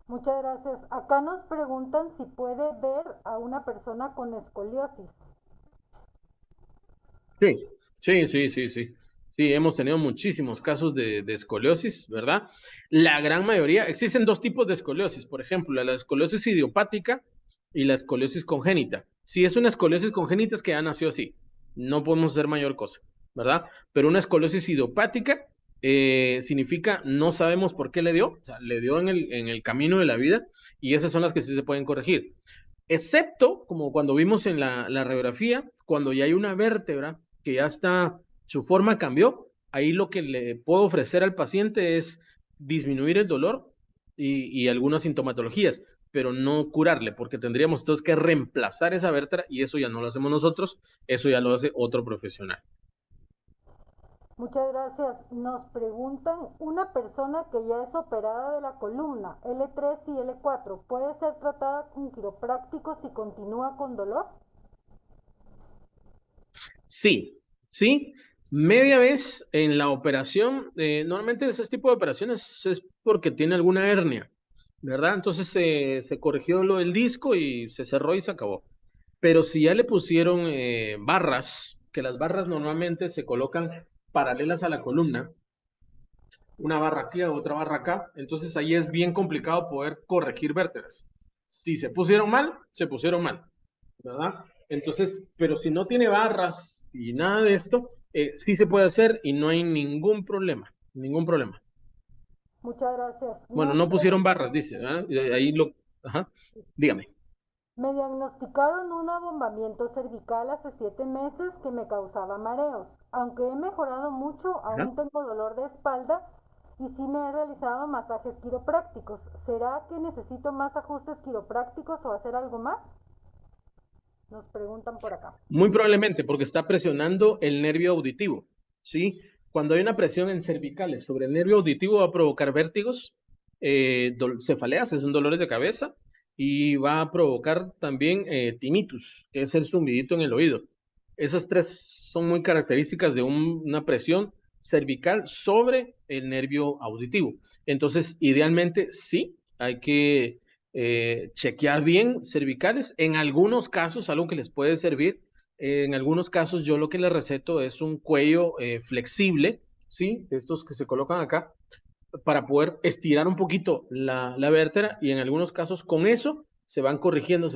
Muchas gracias. Acá nos preguntan si puede ver a una persona con escoliosis. Sí, sí, sí, sí, sí. Sí, hemos tenido muchísimos casos de escoliosis, ¿verdad? La gran mayoría, existen dos tipos de escoliosis, por ejemplo, la escoliosis idiopática y la escoliosis congénita. Si es una escoliosis congénita es que ya nació así, no podemos hacer mayor cosa, ¿verdad? Pero una escoliosis idiopática significa no sabemos por qué le dio, o sea, le dio en el camino de la vida y esas son las que sí se pueden corregir. Excepto, como cuando vimos en la radiografía, cuando ya hay una vértebra que ya está, su forma cambió, ahí lo que le puedo ofrecer al paciente es disminuir el dolor y algunas sintomatologías, pero no curarle, porque tendríamos entonces que reemplazar esa vértebra y eso ya no lo hacemos nosotros, eso ya lo hace otro profesional. Muchas gracias. Nos preguntan, una persona que ya es operada de la columna L3 y L4, ¿puede ser tratada con quiroprácticos si continúa con dolor? Sí, sí. Media vez en la operación, normalmente ese tipo de operaciones es porque tiene alguna hernia, ¿verdad? Entonces se corrigió lo del disco y se cerró y se acabó. Pero si ya le pusieron barras, que las barras normalmente se colocan paralelas a la columna, una barra aquí, otra barra acá, entonces ahí es bien complicado poder corregir vértebras. Si se pusieron mal, se pusieron mal, ¿verdad? Entonces, pero si no tiene barras y nada de esto, sí se puede hacer y no hay ningún problema, ningún problema. Muchas gracias. Bueno, Nos no pusieron preguntan, barras, dice, ¿verdad? Y ahí lo, ajá, dígame. me diagnosticaron un abombamiento cervical hace 7 meses que me causaba mareos. Aunque he mejorado mucho, Ajá. aún tengo dolor de espalda y sí me he realizado masajes quiroprácticos. ¿Será que necesito más ajustes quiroprácticos o hacer algo más? Nos preguntan por acá. Muy probablemente porque está presionando el nervio auditivo, ¿sí? Cuando hay una presión en cervicales sobre el nervio auditivo va a provocar vértigos, cefaleas, que son dolores de cabeza, y va a provocar también tinnitus, que es el zumbidito en el oído. Esas tres son muy características de una presión cervical sobre el nervio auditivo. Entonces, idealmente sí, hay que chequear bien cervicales. En algunos casos, algo que les puede servir, en algunos casos yo lo que les receto es un cuello flexible, ¿sí? Estos que se colocan acá, para poder estirar un poquito la vértebra y en algunos casos con eso se van corrigiendo,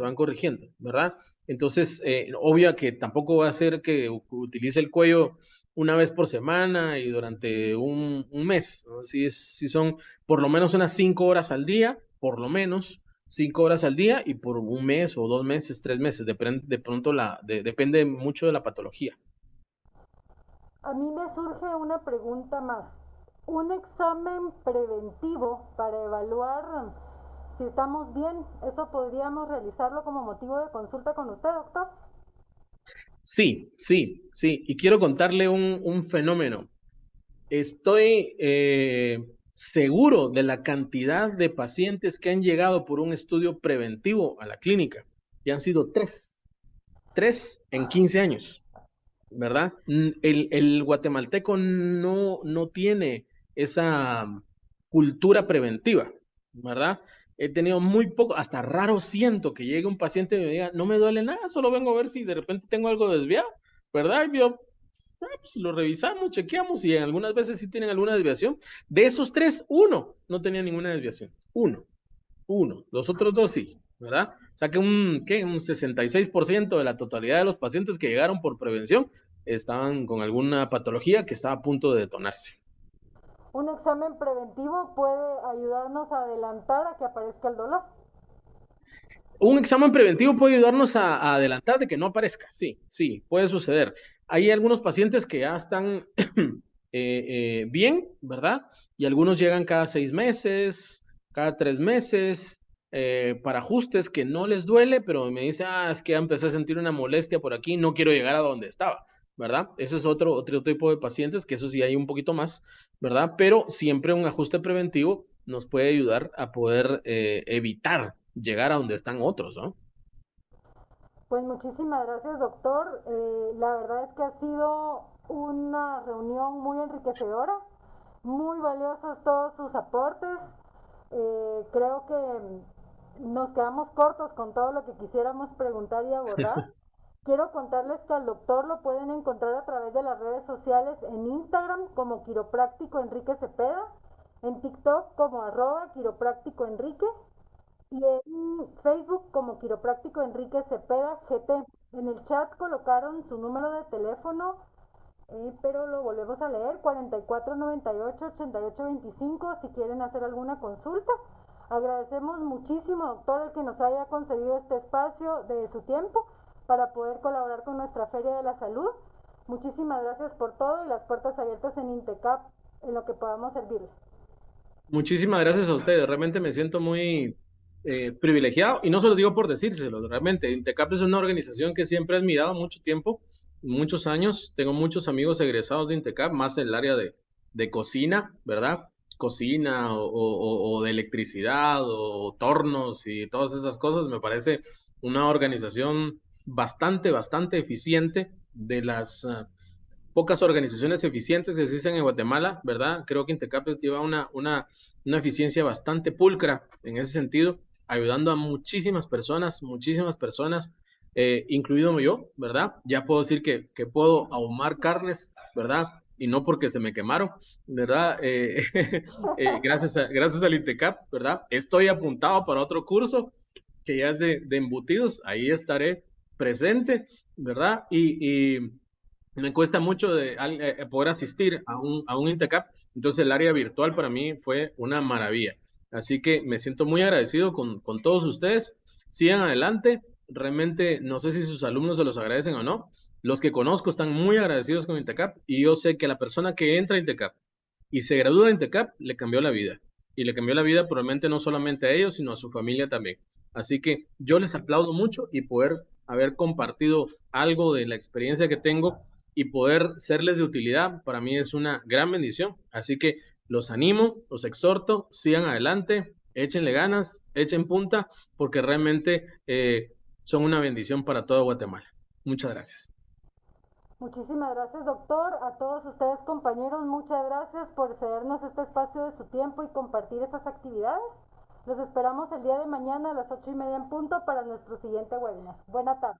¿verdad? Entonces, obvio que tampoco va a ser que utilice el cuello una vez por semana y durante un mes, ¿no? Si son por lo menos unas 5 horas al día, por lo menos 5 horas al día y por un mes o 2 meses, 3 meses, de pronto depende mucho de la patología. A mí me surge una pregunta más. Un examen preventivo para evaluar si estamos bien, ¿eso podríamos realizarlo como motivo de consulta con usted, doctor? Sí, sí, sí. Y quiero contarle un fenómeno. Estoy seguro de la cantidad de pacientes que han llegado por un estudio preventivo a la clínica. Y han sido tres en 15 años, ¿verdad? El guatemalteco no tiene esa cultura preventiva, ¿verdad? He tenido muy poco, hasta raro siento que llegue un paciente y me diga, no me duele nada, solo vengo a ver si de repente tengo algo desviado, ¿verdad? Y yo, pues, lo revisamos, chequeamos y algunas veces sí tienen alguna desviación. De esos tres, uno no tenía ninguna desviación. Uno. Los otros dos sí, ¿verdad? O sea que un 66% de la totalidad de los pacientes que llegaron por prevención estaban con alguna patología que estaba a punto de detonarse. Un examen preventivo puede ayudarnos a adelantar a que aparezca el dolor. Un examen preventivo puede ayudarnos a adelantar de que no aparezca. Sí, sí, puede suceder. Hay algunos pacientes que ya están bien, ¿verdad? Y algunos llegan cada 6 meses, cada 3 meses, para ajustes que no les duele, pero me dice, es que ya empecé a sentir una molestia por aquí, no quiero llegar a donde estaba, ¿verdad? Ese es otro tipo de pacientes, que eso sí hay un poquito más, ¿verdad? Pero siempre un ajuste preventivo nos puede ayudar a poder evitar llegar a donde están otros, ¿no? Pues muchísimas gracias, doctor. La verdad es que ha sido una reunión muy enriquecedora, muy valiosos todos sus aportes. Creo que nos quedamos cortos con todo lo que quisiéramos preguntar y abordar, Quiero contarles que al doctor lo pueden encontrar a través de las redes sociales en Instagram como quiropráctico Enrique Cepeda, en TikTok como @quiropráctico Enrique y en Facebook como quiropráctico Enrique Cepeda GT. En el chat colocaron su número de teléfono, pero lo volvemos a leer, 4498-8825, si quieren hacer alguna consulta. Agradecemos muchísimo, doctor, el que nos haya concedido este espacio de su tiempo para poder colaborar con nuestra Feria de la Salud. Muchísimas gracias por todo y las puertas abiertas en INTECAP en lo que podamos servirle. Muchísimas gracias a ustedes. Realmente me siento muy privilegiado y no se lo digo por decírselo. Realmente, INTECAP es una organización que siempre he admirado mucho tiempo, muchos años. Tengo muchos amigos egresados de INTECAP, más en el área de cocina, ¿verdad? Cocina o de electricidad o tornos y todas esas cosas. Me parece una organización bastante eficiente, de las pocas organizaciones eficientes que existen en Guatemala, ¿verdad? Creo que Intecap lleva una eficiencia bastante pulcra en ese sentido, ayudando a muchísimas personas, incluido yo, ¿verdad? Ya puedo decir que puedo ahumar carnes, ¿verdad? Y no porque se me quemaron, ¿verdad? Gracias al INTECAP, ¿verdad? Estoy apuntado para otro curso que ya es de embutidos, ahí estaré presente, ¿verdad? Y me cuesta mucho poder asistir a un Intecap, entonces el área virtual para mí fue una maravilla. Así que me siento muy agradecido con todos ustedes. Sigan adelante. Realmente no sé si sus alumnos se los agradecen o no. Los que conozco están muy agradecidos con Intecap y yo sé que la persona que entra a Intecap y se gradúa de Intecap le cambió la vida. Y le cambió la vida probablemente no solamente a ellos, sino a su familia también. Así que yo les aplaudo mucho y poder haber compartido algo de la experiencia que tengo y poder serles de utilidad, para mí es una gran bendición. Así que los animo, los exhorto, sigan adelante, échenle ganas, echen punta, porque realmente son una bendición para todo Guatemala. Muchas gracias. Muchísimas gracias, doctor. A todos ustedes, compañeros, muchas gracias por cedernos este espacio de su tiempo y compartir estas actividades. Los esperamos el día de mañana a las 8:30 en punto para nuestro siguiente webinar. Buena tarde.